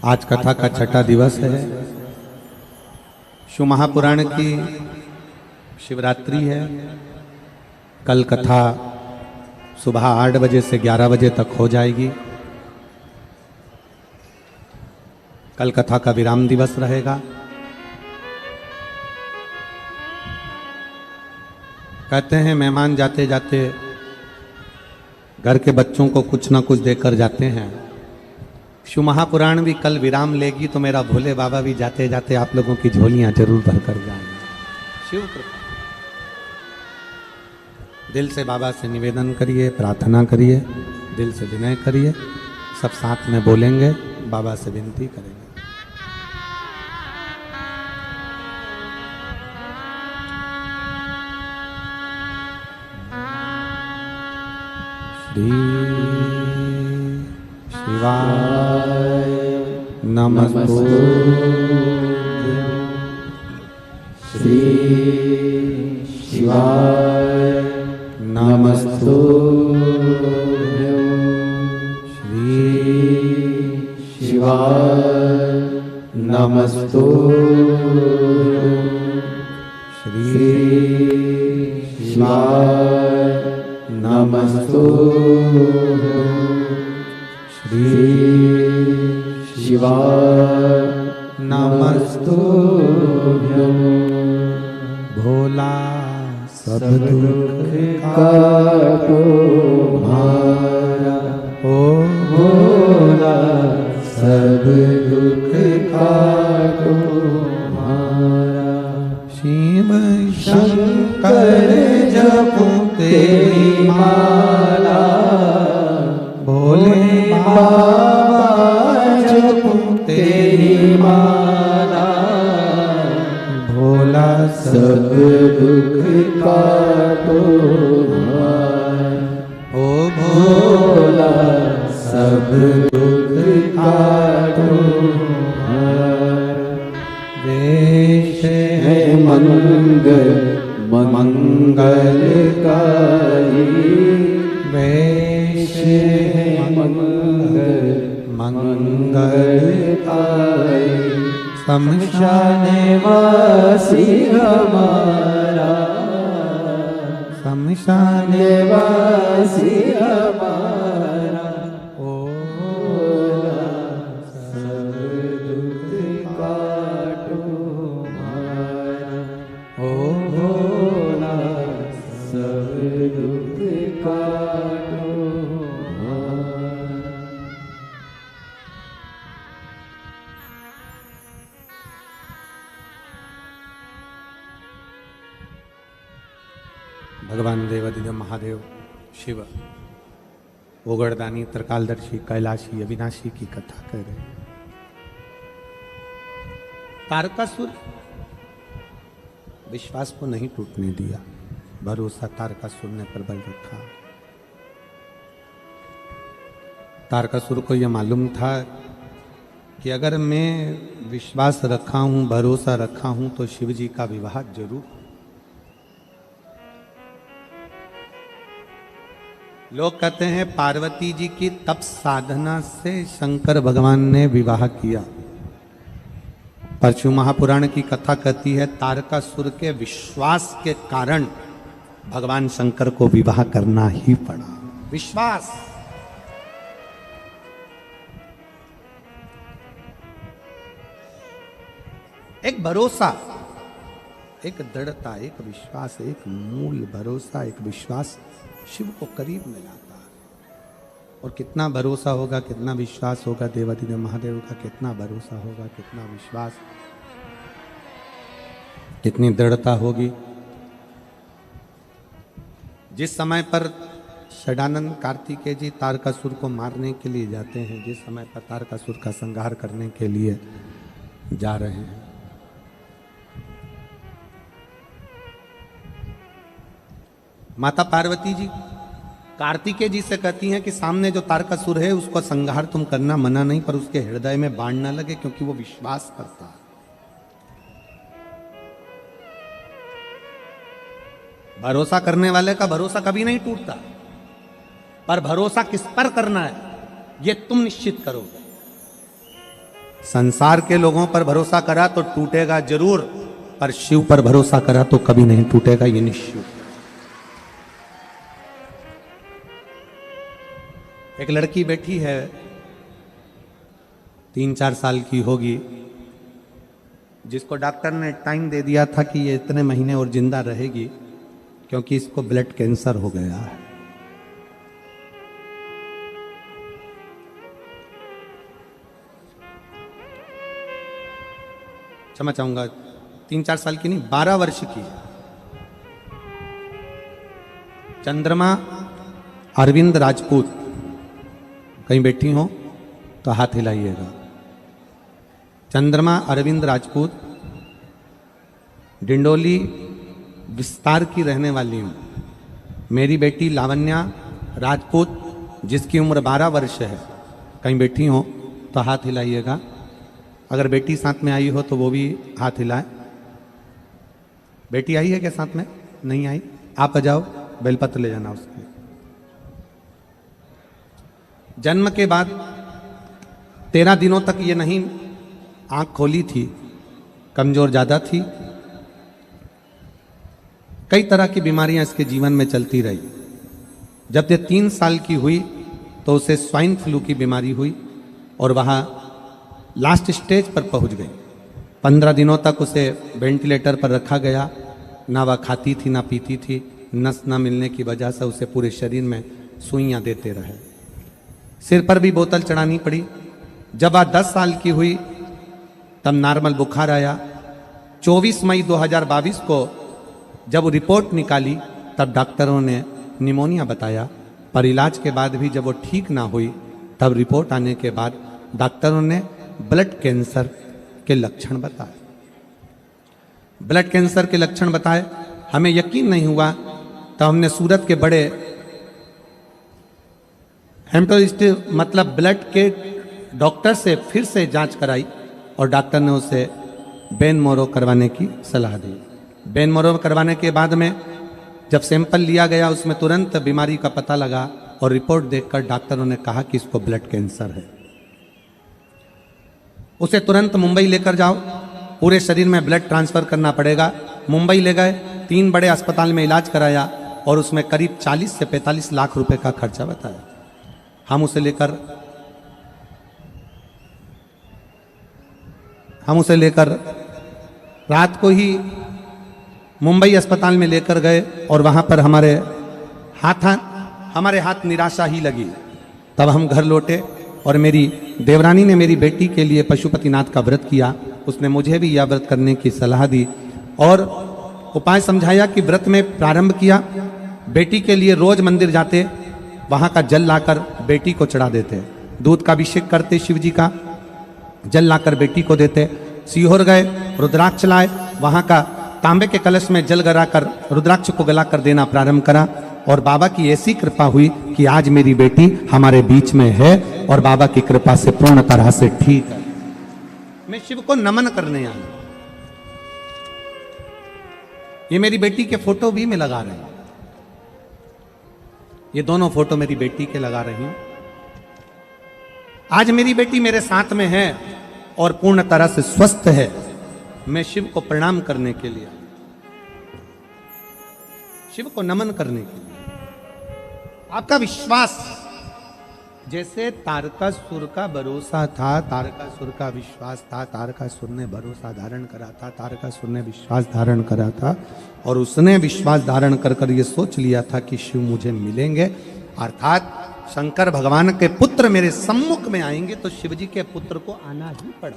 आज कथा का छठा दिवस है, शिव महापुराण की शिवरात्रि है। कल कथा सुबह 8 बजे से 11 बजे तक हो जाएगी। कल कथा का विराम दिवस रहेगा। कहते हैं मेहमान जाते जाते घर के बच्चों को कुछ ना कुछ देकर जाते हैं। शिव महापुराण भी कल विराम लेगी तो मेरा भोले बाबा भी जाते जाते आप लोगों की झोलियां जरूर भर कर जाएंगे। शिव कृपा। दिल से बाबा से निवेदन करिए, प्रार्थना करिए, दिल से विनय करिए। सब साथ में बोलेंगे, बाबा से विनती करेंगे। श्री शिवाय नमस्तु। श्री शिवाय नमस्तु। श्री शिवाय नमस्तु। श्री शिवाय नमस्तु। श्री शिवाय नमस्तु। भोला सब दुख काटो मारा, ओ भोला सब दुख काटो मारा। शिव शंकर जपो तेरी माला, भोले बाबा जपो तेरी माला। भोला सब दुख काटो मारा, ओ भोला सब दुख काटो मारा। वेश है मंगल मंगलकारी, वेश है मंगल मंगलकारी शमशान वासी हमारा, शमशान वासी हमारा, ओ सब दुख काटो हमारा, ओ भोला सब दुख काटो हमारा। भगवान देवादिदेव महादेव शिव ओगड़दानी त्रिकालदर्शी कैलाशी अविनाशी की कथा कर रहे हैं। तारकासुर विश्वास को नहीं टूटने दिया, भरोसा तारकासुर ने प्रबल रखा। तारकासुर को यह मालूम था कि अगर मैं विश्वास रखा हूं, भरोसा रखा हूं तो शिव जी का विवाह जरूर। लोग कहते हैं पार्वती जी की तप साधना से शंकर भगवान ने विवाह किया, पर शिव महापुराण की कथा कहती है तारकासुर के विश्वास के कारण भगवान शंकर को विवाह करना ही पड़ा। विश्वास, एक भरोसा, एक दृढ़ता, एक विश्वास, एक मूल भरोसा, एक विश्वास शिव को करीब में लाता है। और कितना भरोसा होगा, कितना विश्वास होगा देवादिदेव महादेव का, कितना भरोसा होगा, कितना विश्वास, कितनी दृढ़ता होगी। जिस समय पर षडानंद कार्तिकेय जी तारकासुर को मारने के लिए जाते हैं, जिस समय पर तारकासुर का संहार करने के लिए जा रहे हैं, माता पार्वती जी कार्तिकेय जी से कहती हैं कि सामने जो तारकासुर है उसको संहार तुम करना मना नहीं, पर उसके हृदय में बाण ना लगे, क्योंकि वो विश्वास करता है। भरोसा करने वाले का भरोसा कभी नहीं टूटता, पर भरोसा किस पर करना है ये तुम निश्चित करोगे। संसार के लोगों पर भरोसा करा तो टूटेगा जरूर, पर शिव पर भरोसा करा तो कभी नहीं टूटेगा, ये निश्चित। एक लड़की बैठी है, 3-4 साल की होगी, जिसको डॉक्टर ने टाइम दे दिया था कि ये इतने महीने और जिंदा रहेगी, क्योंकि इसको ब्लड कैंसर हो गया है। क्षमा चाहूंगा, 3-4 साल की नहीं, 12 वर्ष की। चंद्रमा अरविंद राजपूत, कहीं बैठी हो तो हाथ हिलाइएगा। चंद्रमा अरविंद राजपूत, डिंडोली विस्तार की रहने वाली हूँ। मेरी बेटी लावण्या राजपूत, जिसकी उम्र 12 वर्ष है, कहीं बैठी हो तो हाथ हिलाइएगा। अगर बेटी साथ में आई हो तो वो भी हाथ हिलाए। बेटी आई है क्या साथ में? नहीं आई? आप आ जाओ, बेलपत्र ले जाना उसके। जन्म के बाद 13 दिनों तक ये नहीं आंख खोली थी, कमजोर ज्यादा थी, कई तरह की बीमारियां इसके जीवन में चलती रही। जब ये 3 साल की हुई तो उसे स्वाइन फ्लू की बीमारी हुई और वहाँ लास्ट स्टेज पर पहुँच गई। 15 दिनों तक उसे वेंटिलेटर पर रखा गया। ना वह खाती थी ना पीती थी, नस ना मिलने की वजह से उसे पूरे शरीर में सुइयां देते रहे। सिर पर भी बोतल चढ़ानी पड़ी। जब वह 10 साल की हुई तब नॉर्मल बुखार आया। 24 मई 2022 को जब वो रिपोर्ट निकाली तब डॉक्टरों ने निमोनिया बताया, पर इलाज के बाद भी जब वो ठीक ना हुई तब रिपोर्ट आने के बाद डॉक्टरों ने ब्लड कैंसर के लक्षण बताए। ब्लड कैंसर के लक्षण बताए, हमें यकीन नहीं हुआ। तब हमने सूरत के बड़े हेमेटोलॉजिस्ट मतलब ब्लड के डॉक्टर से फिर से जांच कराई और डॉक्टर ने उसे बेन मोरो करवाने की सलाह दी। बेन मोरो करवाने के बाद में जब सैंपल लिया गया उसमें तुरंत बीमारी का पता लगा और रिपोर्ट देखकर डॉक्टरों ने कहा कि इसको ब्लड कैंसर है। उसे तुरंत मुंबई लेकर जाओ, पूरे शरीर में ब्लड ट्रांसफर करना पड़ेगा। मुंबई ले गए, 3 बड़े अस्पताल में इलाज कराया और उसमें करीब 40 से 45 लाख रुपए का खर्चा बताया। हम उसे लेकर रात को ही मुंबई अस्पताल में लेकर गए और वहां पर हमारे हाथ निराशा ही लगी। तब हम घर लौटे और मेरी देवरानी ने मेरी बेटी के लिए पशुपतिनाथ का व्रत किया। उसने मुझे भी यह व्रत करने की सलाह दी और उपाय समझाया कि व्रत में प्रारंभ किया। बेटी के लिए रोज मंदिर जाते, वहां का जल लाकर बेटी को चढ़ा देते, दूध का अभिषेक करते, शिव जी का जल लाकर बेटी को देते। सीहोर गए, रुद्राक्ष लाए, वहां का तांबे के कलश में जल गलाकर रुद्राक्ष को गलाकर देना प्रारंभ करा और बाबा की ऐसी कृपा हुई कि आज मेरी बेटी हमारे बीच में है और बाबा की कृपा से पूर्ण तरह से ठीक है। मैं शिव को नमन करने आया। ये मेरी बेटी के फोटो भी मैं लगा रही हूं, ये दोनों फोटो मेरी बेटी के लगा रही हूं। आज मेरी बेटी मेरे साथ में है और पूर्ण तरह से स्वस्थ है। मैं शिव को प्रणाम करने के लिए, शिव को नमन करने के लिए। आपका विश्वास, जैसे तारकासुर का भरोसा था, तारकासुर का विश्वास था, तारकासुर ने भरोसा धारण करा था, तारकासुर ने विश्वास धारण करा था और उसने विश्वास धारण कर कर ये सोच लिया था कि शिव मुझे मिलेंगे, अर्थात शंकर भगवान के पुत्र मेरे सम्मुख में आएंगे, तो शिव जी के पुत्र को आना ही पड़ा।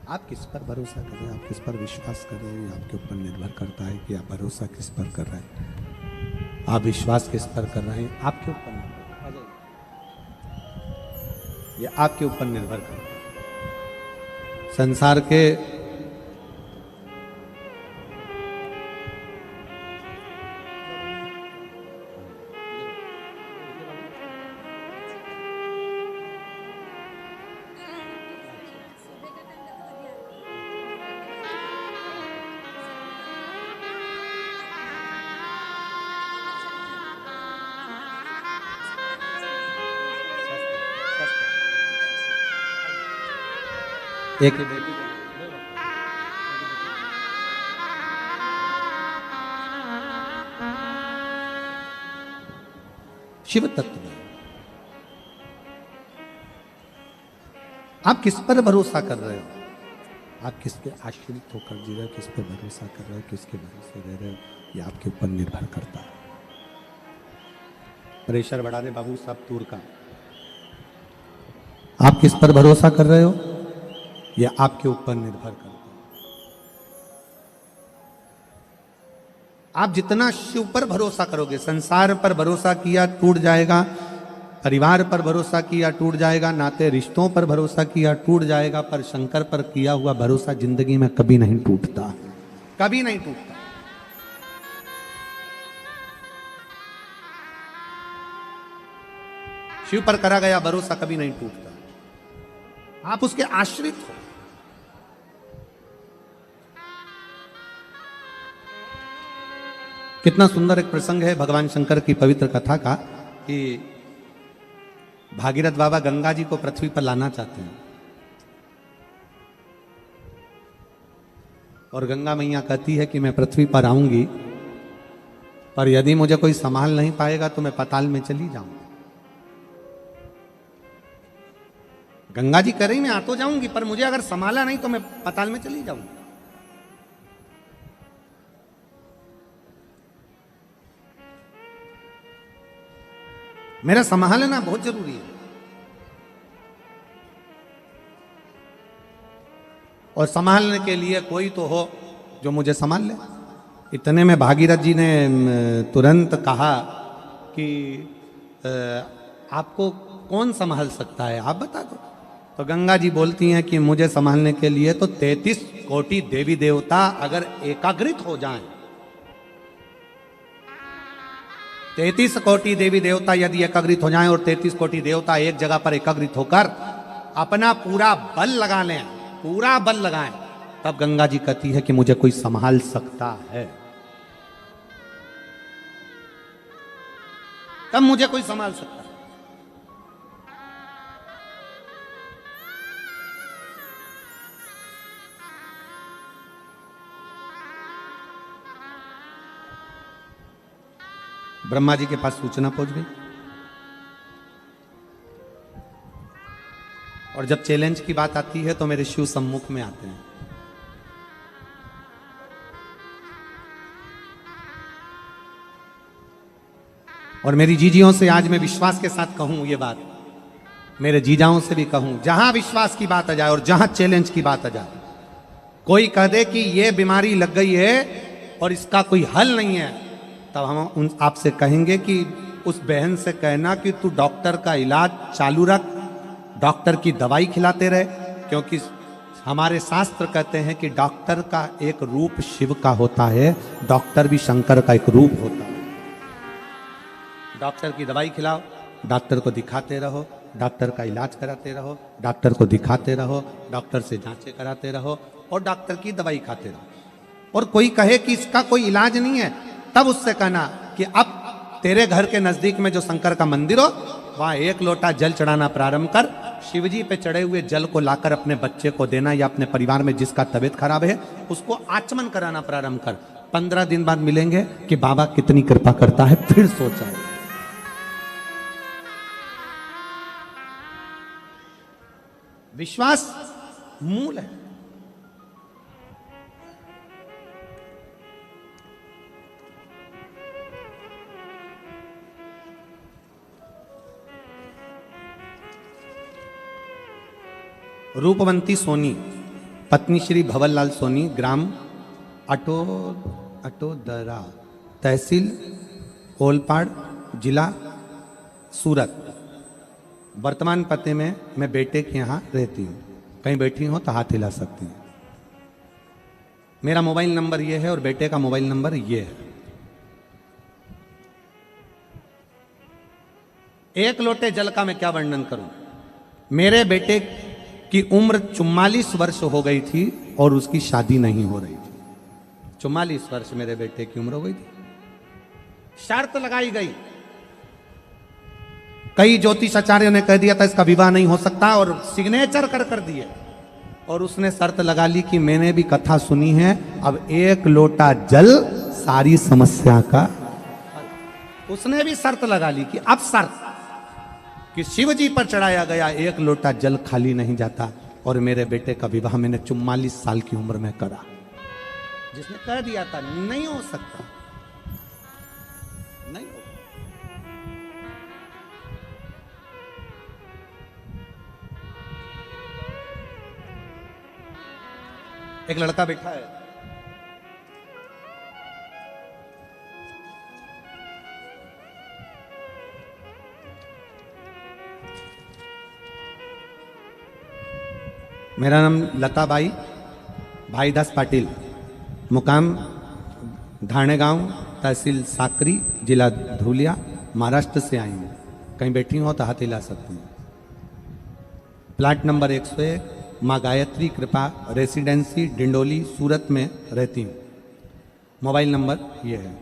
आप किस पर भरोसा करें, आप किस पर विश्वास करें, ये आपके ऊपर निर्भर करता है कि आप भरोसा किस पर कर रहे हैं, आप विश्वास किस पर कर रहे हैं, आपके ऊपर निर्भर करता है। ये आपके ऊपर निर्भर करता है। संसार के एक ही बेटी शिव तत्व में आप किस पर भरोसा कर रहे हो, आप किसके आश्रित होकर जी रहे हो, किस पर भरोसा कर रहे हो, किसके भरोसे रह रहे हो, ये आपके ऊपर निर्भर करता है। प्रेशर बढ़ा दे बाबू साहब तूर का। आप किस पर भरोसा कर रहे हो, यह आपके ऊपर निर्भर करता है। आप जितना शिव पर भरोसा करोगे, संसार पर भरोसा किया टूट जाएगा, परिवार पर भरोसा किया टूट जाएगा, नाते रिश्तों पर भरोसा किया टूट जाएगा, पर शंकर पर किया हुआ भरोसा जिंदगी में कभी नहीं टूटता, कभी नहीं टूटता। शिव पर करा गया भरोसा कभी नहीं टूटता। आप उसके आश्रित हो। कितना सुंदर एक प्रसंग है भगवान शंकर की पवित्र कथा का कि भागीरथ बाबा गंगा जी को पृथ्वी पर लाना चाहते हैं और गंगा मैया कहती है कि मैं पृथ्वी पर आऊंगी, पर यदि मुझे कोई संभाल नहीं पाएगा तो मैं पाताल में चली जाऊंगी। गंगा जी कह रही मैं आ तो जाऊंगी, पर मुझे अगर संभाला नहीं तो मैं पाताल में चली जाऊंगी। मेरा संभालना बहुत जरूरी है और संभालने के लिए कोई तो हो जो मुझे संभाल ले। इतने में भागीरथ जी ने तुरंत कहा कि आपको कौन संभाल सकता है, आप बता दो। तो गंगा जी बोलती हैं कि मुझे संभालने के लिए तो 33 कोटि देवी देवता अगर एकाग्रित हो जाएं, 33 कोटि देवी देवता यदि एकाग्रित हो जाएं और 33 कोटि देवता एक जगह पर एकाग्रित होकर अपना पूरा बल लगा लें, पूरा बल लगाएं, तब गंगा जी कहती है कि मुझे कोई संभाल सकता है, तब मुझे कोई संभाल सकता है। ब्रह्मा जी के पास सूचना पहुंच गई और जब चैलेंज की बात आती है तो मेरे शिव सम्मुख में आते हैं। और मेरी जीजियों से आज मैं विश्वास के साथ कहूं ये बात, मेरे जीजाओं से भी कहूं, जहां विश्वास की बात आ जाए और जहां चैलेंज की बात आ जाए, कोई कह दे कि ये बीमारी लग गई है और इसका कोई हल नहीं है, तब हम उन आपसे कहेंगे कि उस बहन से कहना कि तू डॉक्टर का इलाज चालू रख, डॉक्टर की दवाई खिलाते रहे, क्योंकि हमारे शास्त्र कहते हैं कि डॉक्टर का एक रूप शिव का होता है, डॉक्टर भी शंकर का एक रूप होता है। डॉक्टर की दवाई खिलाओ, डॉक्टर को दिखाते रहो, डॉक्टर का इलाज कराते रहो, डॉक्टर को दिखाते रहो, डॉक्टर से जांचें कराते रहो और डॉक्टर की दवाई खाते रहो। और कोई कहे कि इसका कोई इलाज नहीं है, तब उससे कहना कि अब तेरे घर के नजदीक में जो शंकर का मंदिर हो वहां एक लोटा जल चढ़ाना प्रारंभ कर, शिवजी पे चढ़े हुए जल को लाकर अपने बच्चे को देना या अपने परिवार में जिसका तबीयत खराब है उसको आचमन कराना प्रारंभ कर। 15 दिन बाद मिलेंगे कि बाबा कितनी कृपा करता है, फिर सोचा है। विश्वास मूल है। रूपवंती सोनी, पत्नी श्री भवरलाल सोनी, ग्राम अटोदरा, तहसील ओलपाड़, जिला सूरत। वर्तमान पते में मैं बेटे के यहाँ रहती हूँ। कहीं बैठी हो तो हाथ हिला सकती हैं। मेरा मोबाइल नंबर ये है और बेटे का मोबाइल नंबर ये है। एक लोटे जल का मैं क्या वर्णन करूं। मेरे बेटे की उम्र 44 वर्ष हो गई थी और उसकी शादी नहीं हो रही थी। 44 वर्ष मेरे बेटे की उम्र हो गई थी। शर्त लगाई गई, कई ज्योतिषाचार्यों ने कह दिया था इसका विवाह नहीं हो सकता और सिग्नेचर कर दिए। और उसने शर्त लगा ली कि मैंने भी कथा सुनी है, अब एक लोटा जल सारी समस्या का। उसने भी शर्त लगा ली कि अब शर्त कि शिव जी पर चढ़ाया गया एक लोटा जल खाली नहीं जाता। और मेरे बेटे का विवाह मैंने 44 साल की उम्र में करा। जिसने कह दिया था नहीं हो सकता, नहीं हो। एक लड़का बैठा है, मेरा नाम लताबाई भाईदास पाटिल, मुकाम धाणेगांव, तहसील साकरी, जिला धुलिया, महाराष्ट्र से आई हूँ। कहीं बैठी हो तो हाथ हिला सकती हूँ। प्लाट नंबर 101, माँ गायत्री कृपा रेसिडेंसी, डिंडोली, सूरत में रहती हूँ। मोबाइल नंबर ये है।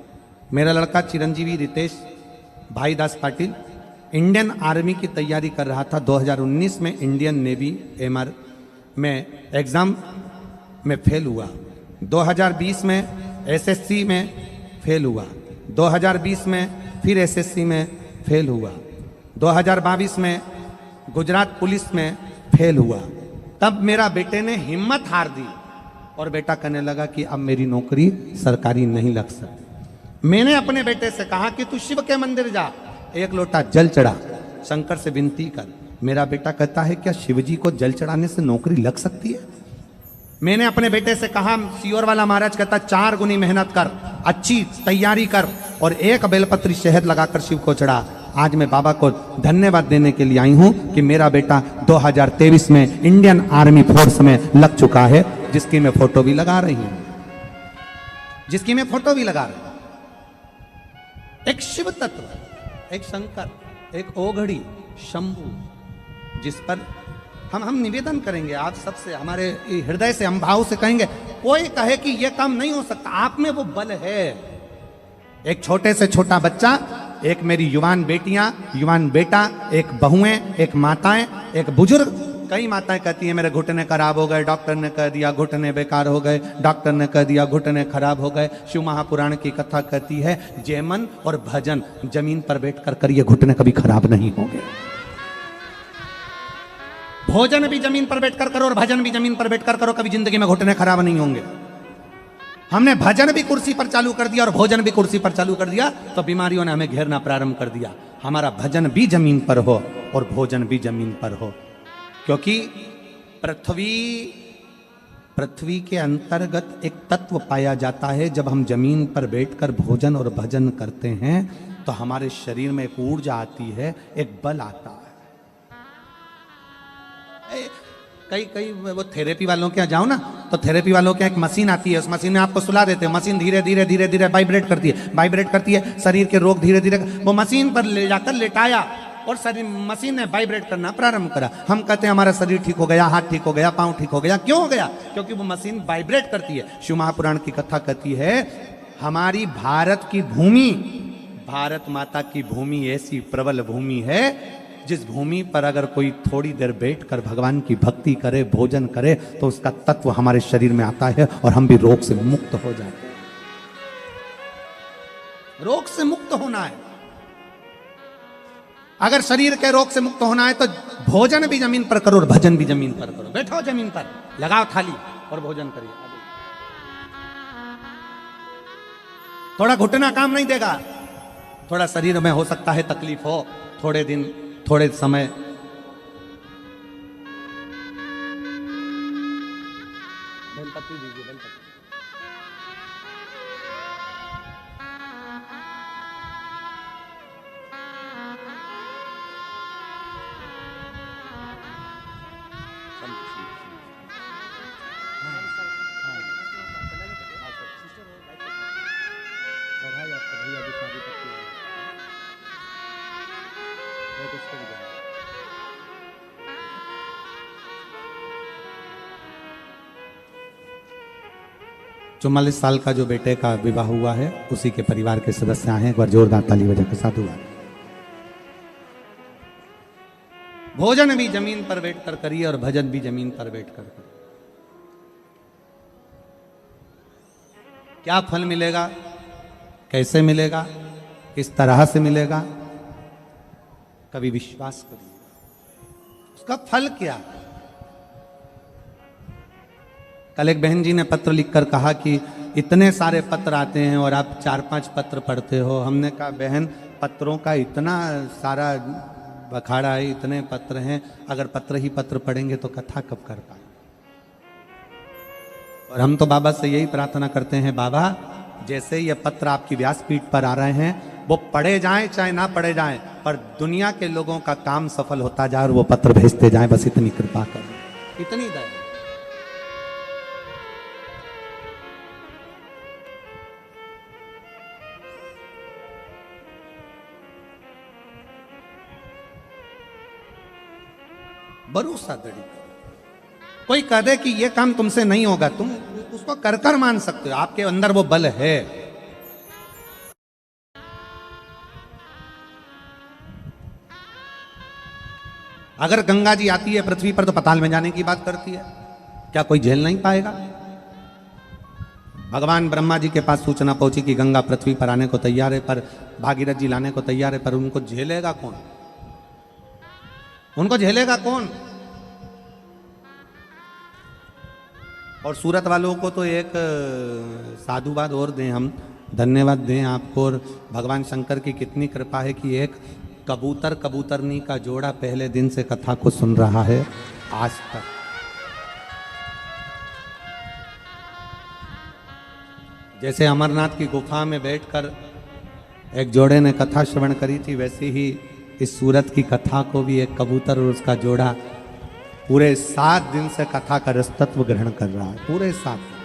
मेरा लड़का चिरंजीवी रितेश भाईदास पाटिल इंडियन आर्मी की तैयारी कर रहा था। 2019 में इंडियन नेवी MR में एग्ज़ाम में फेल हुआ। 2020 में SSC में फेल हुआ। 2020 में फिर SSC में फेल हुआ। 2022 में गुजरात पुलिस में फेल हुआ। तब मेरा बेटे ने हिम्मत हार दी और बेटा कहने लगा कि अब मेरी नौकरी सरकारी नहीं लग सकती। मैंने अपने बेटे से कहा कि तू शिव के मंदिर जा, एक लोटा जल चढ़ा, शंकर से विनती कर। मेरा बेटा कहता है क्या शिवजी को जल चढ़ाने से नौकरी लग सकती है? मैंने अपने बेटे से कहा, सियोर वाला महाराज कहता 4 गुनी मेहनत कर, अच्छी तैयारी कर और एक बेलपत्री शहद लगाकर शिव को चढ़ा। आज मैं बाबा को धन्यवाद देने के लिए आई हूं कि मेरा बेटा 2023 में इंडियन आर्मी फोर्स में लग चुका है, जिसकी मैं फोटो भी लगा रही हूं, जिसकी मैं फोटो भी लगा रही हूं। एक शिव तत्व, एक शंकर, एक ओघड़ी, शंभु, जिस पर हम निवेदन करेंगे आप सबसे, हमारे हृदय से, हम भाव से कहेंगे। कोई कहे कि यह काम नहीं हो सकता, आप में वो बल है। एक छोटे से छोटा बच्चा, एक मेरी युवान बेटियां, युवान बेटा, एक बहुएं, एक माताएं, एक बुजुर्ग कई माताएं कहती हैं मेरे घुटने खराब हो गए, डॉक्टर ने कह दिया घुटने बेकार हो गए, डॉक्टर ने कह दिया घुटने खराब हो गए। शिव महापुराण की कथा कहती है जयमन और भजन जमीन पर बैठ कर करिए, घुटने कभी खराब नहीं होंगे। भोजन भी जमीन पर बैठकर करो और भजन भी जमीन पर बैठकर करो, कभी जिंदगी में घुटने खराब नहीं होंगे। हमने भजन भी कुर्सी पर चालू कर दिया और भोजन भी कुर्सी पर चालू कर दिया तो बीमारियों ने हमें घेरना प्रारंभ कर दिया। हमारा भजन भी जमीन पर हो और भोजन भी जमीन पर हो, क्योंकि पृथ्वी के अंतर्गत एक तत्व पाया जाता है। जब हम जमीन पर बैठकर भोजन और भजन करते हैं तो हमारे शरीर में एक ऊर्जा आती है, एक बल आता है। कई वो थेरेपी वालों के यहाँ जाओ ना, तो थेरेपी वालों के यहाँ एक मशीन आती है, उस मशीन में आपको सुला देते हैं। मशीन धीरे धीरे धीरे धीरे वाइब्रेट करती है, शरीर के रोग धीरे धीरे वो मशीन पर ले जाकर लेटाया और शरीर मशीन ने वाइब्रेट करना प्रारंभ करा। हम कहते हैं हमारा शरीर ठीक हो गया, हाथ ठीक हो गया, पांव ठीक हो गया। क्यों हो गया? क्योंकि वो मशीन वाइब्रेट करती है। शिव महापुराण की कथा कहती है हमारी भारत की भूमि, भारत माता की भूमि ऐसी प्रबल भूमि है जिस भूमि पर अगर कोई थोड़ी देर बैठकर भगवान की भक्ति करे, भोजन करे, तो उसका तत्व हमारे शरीर में आता है और हम भी रोग से मुक्त हो जाते हैं। रोग से मुक्त होना है, अगर शरीर के रोग से मुक्त होना है तो भोजन भी जमीन पर करो और भजन भी जमीन पर करो। बैठो जमीन पर, लगाओ थाली और भोजन करिए। थोड़ा घुटना काम नहीं देगा, थोड़ा शरीर में हो सकता है तकलीफ हो, थोड़े दिन थोड़े समय। बेलपत्ती दीजिए, बेलपत्ती। चौवालीस साल का जो बेटे का विवाह हुआ है उसी के परिवार के सदस्य आए हैं, एक बार जोरदार ताली बजा के साथ हुआ। भोजन भी जमीन पर बैठकर करिए और भजन भी जमीन पर बैठकर करिए। क्या फल मिलेगा, कैसे मिलेगा, किस तरह से मिलेगा, कभी विश्वास करिए। उसका फल क्या? कल एक बहन जी ने पत्र लिखकर कहा कि इतने सारे पत्र आते हैं और आप 4-5 पत्र पढ़ते हो। हमने कहा बहन, पत्रों का इतना सारा बखाड़ा है, इतने पत्र हैं, अगर पत्र ही पत्र पढ़ेंगे तो कथा कब कर पाए। और हम तो बाबा से यही प्रार्थना करते हैं, बाबा जैसे ये पत्र आपकी व्यासपीठ पर आ रहे हैं वो पढ़े जाएं चाहे ना पढ़े जाएं, पर दुनिया के लोगों का काम सफल होता जाए और वो पत्र भेजते जाएं, बस इतनी कृपा करें, इतनी दया। भरोसा दड़ी। कोई कह दे कि ये काम तुमसे नहीं होगा, तुम उसको कर कर मान सकते हो, आपके अंदर वो बल है। अगर गंगा जी आती है पृथ्वी पर तो पाताल में जाने की बात करती है, क्या कोई झेल नहीं पाएगा? भगवान ब्रह्मा जी के पास सूचना पहुंची कि गंगा पृथ्वी पर आने को तैयार है, पर भागीरथ जी लाने को तैयार है, पर उनको झेलेगा कौन? उनको झेलेगा कौन? और सूरत वालों को तो एक साधुवाद और दें, हम धन्यवाद दें आपको और भगवान शंकर की कितनी कृपा है कि एक कबूतर कबूतरनी का जोड़ा पहले दिन से कथा को सुन रहा है आज तक। जैसे अमरनाथ की गुफा में बैठकर एक जोड़े ने कथा श्रवण करी थी, वैसे ही इस सूरत की कथा को भी एक कबूतर और उसका जोड़ा पूरे 7 दिन से कथा का रसतत्व ग्रहण कर रहा है, पूरे 7 दिन।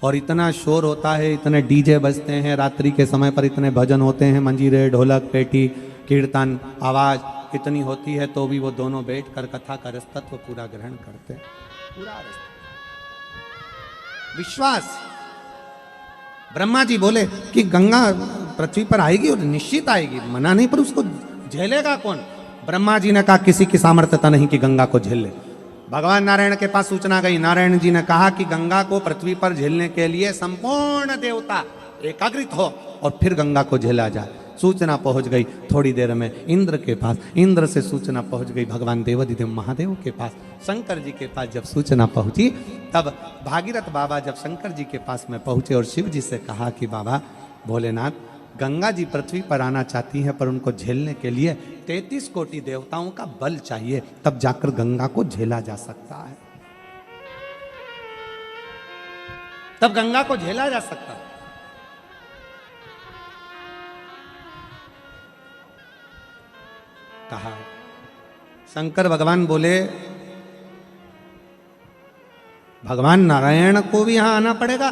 और इतना शोर होता है, इतने डीजे बजते हैं रात्रि के समय पर, इतने भजन होते हैं, मंजीरे, ढोलक, पेटी, कीर्तन, आवाज इतनी होती है, तो भी वो दोनों बैठकर कथा का रसतत्व पूरा ग्रहण करते हैं, पूरा रसतत्व। विश्वास। ब्रह्मा जी बोले कि गंगा पृथ्वी पर आएगी और निश्चित आएगी, मना नहीं, पर उसको झेलेगा कौन? ब्रह्मा जी ने कहा किसी की सामर्थ्यता नहीं कि गंगा को झेल ले। भगवान नारायण के पास सूचना गई, नारायण जी ने कहा कि गंगा को पृथ्वी पर झेलने के लिए संपूर्ण देवता एकाग्रित हो और फिर गंगा को झेला जाए। सूचना पहुंच गई थोड़ी देर में इंद्र के पास, इंद्र से सूचना पहुंच गई भगवान देवाधिदेव महादेव के पास, शंकर जी के पास जब सूचना पहुंची तब भागीरथ बाबा जब शंकर जी के पास में पहुंचे और शिव जी से कहा कि बाबा भोलेनाथ, गंगा जी पृथ्वी पर आना चाहती हैं पर उनको झेलने के लिए 33 कोटि देवताओं का बल चाहिए, तब जाकर गंगा को झेला जा सकता है, तब गंगा को झेला जा सकता है। कहा शंकर भगवान बोले भगवान नारायण को भी यहां आना पड़ेगा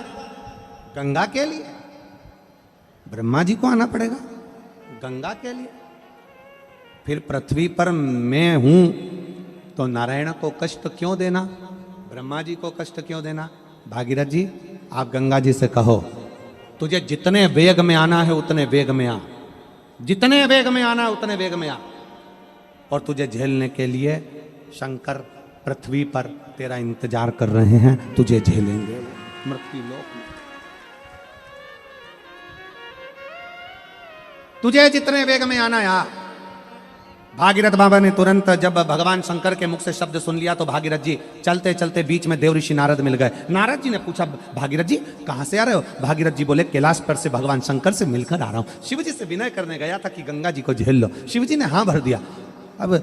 गंगा के लिए, ब्रह्मा जी को आना पड़ेगा गंगा के लिए, फिर पृथ्वी पर मैं हूं तो नारायण को कष्ट क्यों देना, ब्रह्मा जी को कष्ट क्यों देना। भागीरथ जी आप गंगा जी से कहो तुझे जितने वेग में आना है उतने वेग में आ, जितने वेग में आना है उतने वेग में आ, और तुझे झेलने के लिए शंकर पृथ्वी पर तेरा इंतजार कर रहे हैं, तुझे झेलेंगे मृत्यु लोक में। तुझे जितने वेग में आना है आ। भागीरथ बाबा ने तुरंत जब भगवान शंकर के मुख से शब्द सुन लिया तो भागीरथ जी चलते चलते बीच में देव ऋषि नारद मिल गए। नारद जी ने पूछा भागीरथ जी कहां से आ रहे हो। भागीरथ जी बोले कैलाश पर से भगवान शंकर से मिलकर आ रहा हूं। शिव जी से विनय करने गया था कि गंगा जी को झेल लो, शिव जी ने हाँ भर दिया। अब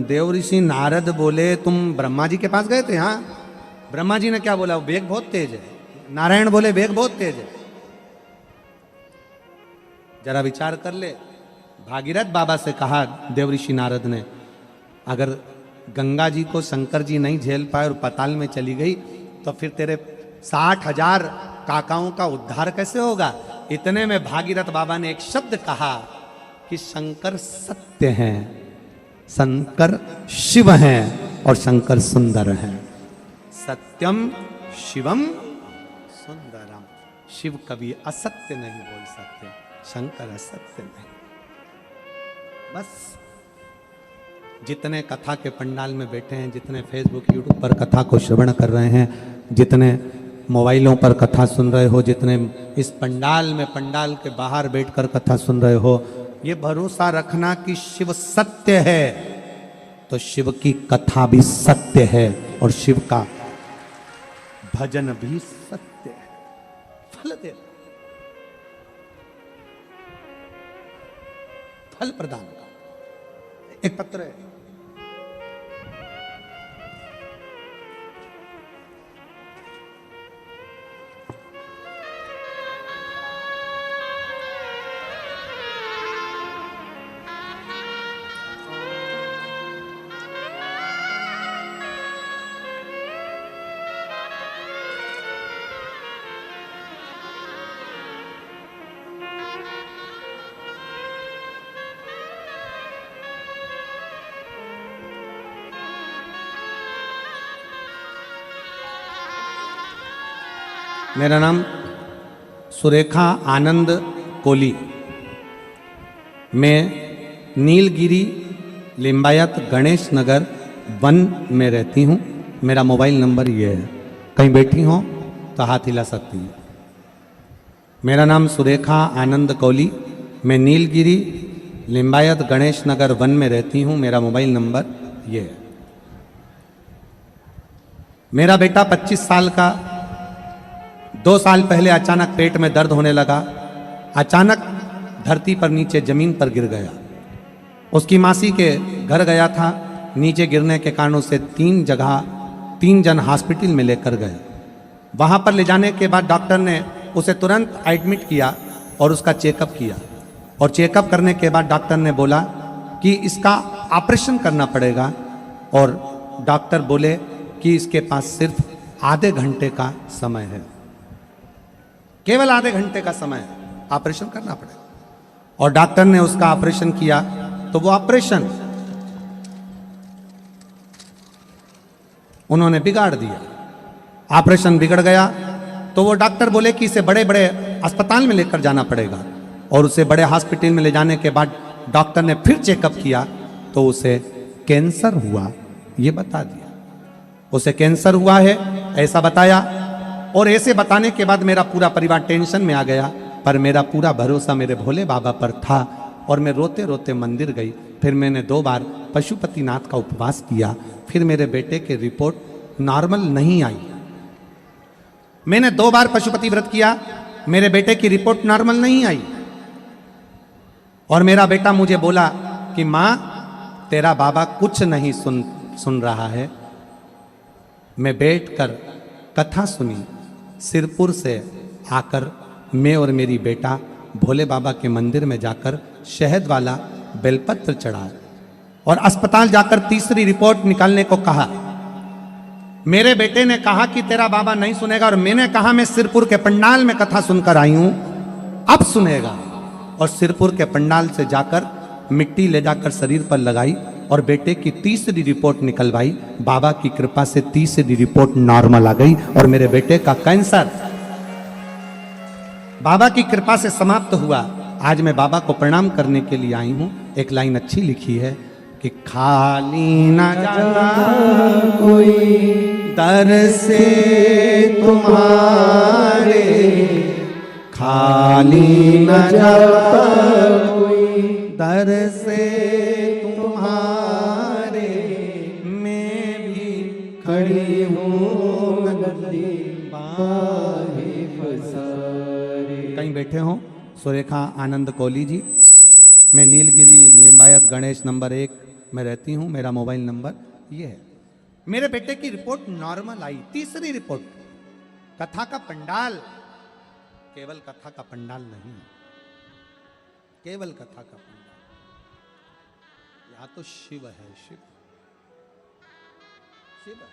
देव ऋषि नारद बोले तुम ब्रह्मा जी के पास गए थे। हाँ। ब्रह्मा जी ने क्या बोला, वेग बहुत तेज है। नारायण बोले वेग बहुत तेज है। जरा विचार कर ले। भागीरथ बाबा से कहा देव ऋषि नारद ने, अगर गंगा जी को शंकर जी नहीं झेल पाए और पाताल में चली गई तो फिर तेरे 60,000 काकाओं का उद्धार कैसे होगा। इतने में भागीरथ बाबा ने एक शब्द कहा कि शंकर सत्य हैं, शंकर शिव हैं और शंकर सुंदर हैं। सत्यम शिवम सुंदरम। शिव कभी असत्य नहीं बोल सकते, शंकर असत्य नहीं। बस जितने कथा के पंडाल में बैठे हैं, जितने फेसबुक यूट्यूब पर कथा को श्रवण कर रहे हैं, जितने मोबाइलों पर कथा सुन रहे हो, जितने इस पंडाल में पंडाल के बाहर बैठकर कथा सुन रहे हो, ये भरोसा रखना कि शिव सत्य है तो शिव की कथा भी सत्य है और शिव का भजन भी सत्य है। फल दे, फल प्रदान का एक पत्र है। मेरा नाम सुरेखा आनंद कोली। मैं नीलगिरी लिंबायत गणेश नगर 1 में रहती हूँ। मेरा मोबाइल नंबर ये है, कहीं बैठी हो तो हाथ हिला सकती हैं। मेरा नाम सुरेखा आनंद कोली। मैं नीलगिरी लिंबायत गणेश नगर 1 में रहती हूँ। मेरा मोबाइल नंबर ये है। मेरा बेटा 25 साल का 2 साल पहले अचानक पेट में दर्द होने लगा। अचानक धरती पर नीचे जमीन पर गिर गया। उसकी मासी के घर गया था। नीचे गिरने के कारण उसे 3 जन हॉस्पिटल में लेकर गए। वहां पर ले जाने के बाद डॉक्टर ने उसे तुरंत एडमिट किया और उसका चेकअप किया। और चेकअप करने के बाद डॉक्टर ने बोला कि इसका ऑपरेशन करना पड़ेगा। और डॉक्टर बोले कि इसके पास सिर्फ आधे घंटे का समय है, केवल आधे घंटे का समय है, ऑपरेशन करना पड़ेगा। और डॉक्टर ने उसका ऑपरेशन किया तो वो ऑपरेशन उन्होंने बिगाड़ दिया। ऑपरेशन बिगड़ गया तो वो डॉक्टर बोले कि इसे बड़े बड़े अस्पताल में लेकर जाना पड़ेगा। और उसे बड़े हॉस्पिटल में ले जाने के बाद डॉक्टर ने फिर चेकअप किया तो उसे कैंसर हुआ, ये बता दिया। उसे कैंसर हुआ है ऐसा बताया, और ऐसे बताने के बाद मेरा पूरा परिवार टेंशन में आ गया। पर मेरा पूरा भरोसा मेरे भोले बाबा पर था और मैं रोते रोते मंदिर गई। फिर मैंने 2 बार पशुपतिनाथ का उपवास किया। फिर मेरे बेटे की रिपोर्ट नॉर्मल नहीं आई। मैंने 2 बार पशुपति व्रत किया, मेरे बेटे की रिपोर्ट नॉर्मल नहीं आई। और मेरा बेटा मुझे बोला कि मां, तेरा बाबा कुछ नहीं सुन रहा है। मैं बैठकर कथा सुनी। सिरपुर से आकर मैं और मेरी बेटा भोले बाबा के मंदिर में जाकर शहद वाला बेलपत्र चढ़ा और अस्पताल जाकर तीसरी रिपोर्ट निकालने को कहा। मेरे बेटे ने कहा कि तेरा बाबा नहीं सुनेगा, और मैंने कहा मैं सिरपुर के पंडाल में कथा सुनकर आई हूं, अब सुनेगा। और सिरपुर के पंडाल से जाकर मिट्टी ले जाकर शरीर पर लगाई और बेटे की तीसरी रिपोर्ट निकलवाई। बाबा की कृपा से तीसरी रिपोर्ट नॉर्मल आ गई और मेरे बेटे का कैंसर बाबा की कृपा से समाप्त हुआ। आज मैं बाबा को प्रणाम करने के लिए आई हूं। एक लाइन अच्छी लिखी है कि खाली न जाता कोई दर से तुम्हारे, खाली न जाता कोई दर से तुम्हारे, मैं भी खड़ी हूँ नदी बाहे फसारे। कहीं बैठे हो सुरेखा आनंद कोहली जी, मैं नीलगिरी लिंबायत गणेश नंबर 1 में रहती हूँ। मेरा मोबाइल नंबर ये है। मेरे बेटे की रिपोर्ट नॉर्मल आई, तीसरी रिपोर्ट। कथा का पंडाल, केवल कथा का पंडाल नहीं, केवल कथा का पंडाल, यहाँ तो शिव है, शिव शिव है।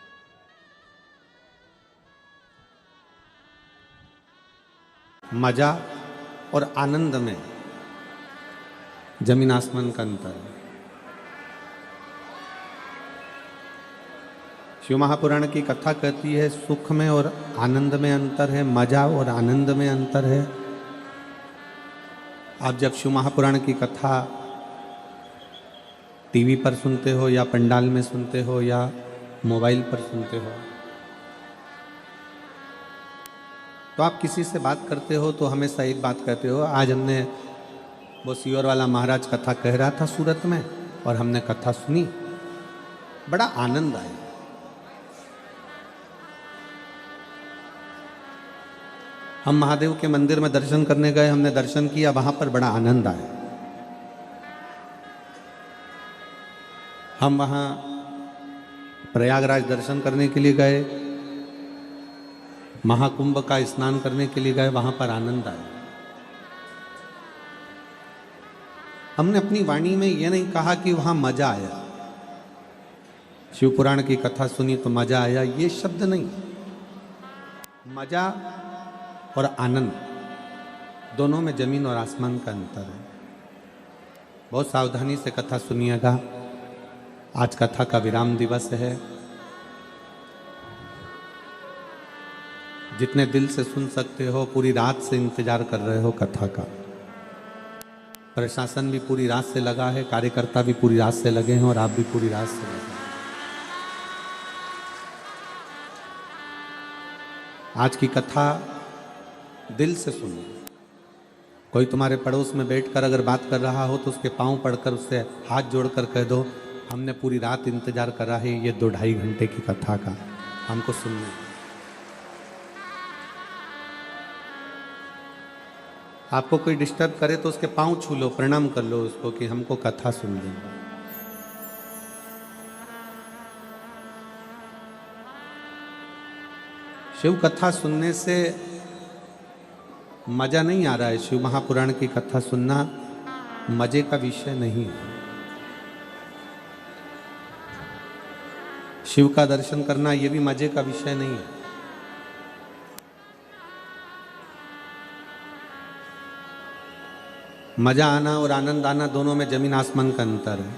मजा और आनंद में जमीन आसमान का अंतर है। शिव महापुराण की कथा कहती है सुख में और आनंद में अंतर है, मजा और आनंद में अंतर है। आप जब शिव महापुराण की कथा टीवी पर सुनते हो या पंडाल में सुनते हो या मोबाइल पर सुनते हो, तो आप किसी से बात करते हो तो हमेशा एक बात कहते हो। आज हमने वो सियोर वाला महाराज कथा कह रहा था सूरत में, और हमने कथा सुनी, बड़ा आनंद आया। हम महादेव के मंदिर में दर्शन करने गए, हमने दर्शन किया, वहां पर बड़ा आनंद आया। हम वहां प्रयागराज दर्शन करने के लिए गए, महाकुंभ का स्नान करने के लिए गए, वहां पर आनंद आया। हमने अपनी वाणी में यह नहीं कहा कि वहां मजा आया, शिव पुराण की कथा सुनी तो मजा आया, ये शब्द नहीं। मजा और आनंद दोनों में जमीन और आसमान का अंतर है। बहुत सावधानी से कथा सुनिएगा। आज कथा का विराम दिवस है। जितने दिल से सुन सकते हो, पूरी रात से इंतजार कर रहे हो कथा का। प्रशासन भी पूरी रात से लगा है, कार्यकर्ता भी पूरी रात से लगे हैं, और आप भी पूरी रात से लगे हैं। आज की कथा दिल से सुनो। कोई तुम्हारे पड़ोस में बैठकर अगर बात कर रहा हो तो उसके पांव पड़कर उससे हाथ जोड़कर कह दो, हमने पूरी रात इंतजार करा है ये 2-2.5 घंटे की कथा का, हमको सुनना है। आपको कोई डिस्टर्ब करे तो उसके पांव छू लो, प्रणाम कर लो उसको कि हमको कथा सुन लो। शिव कथा सुनने से मजा नहीं आ रहा है। शिव महापुराण की कथा सुनना मजे का विषय नहीं है। शिव का दर्शन करना यह भी मजे का विषय नहीं है। मजा आना और आनंद आना दोनों में जमीन आसमान का अंतर है।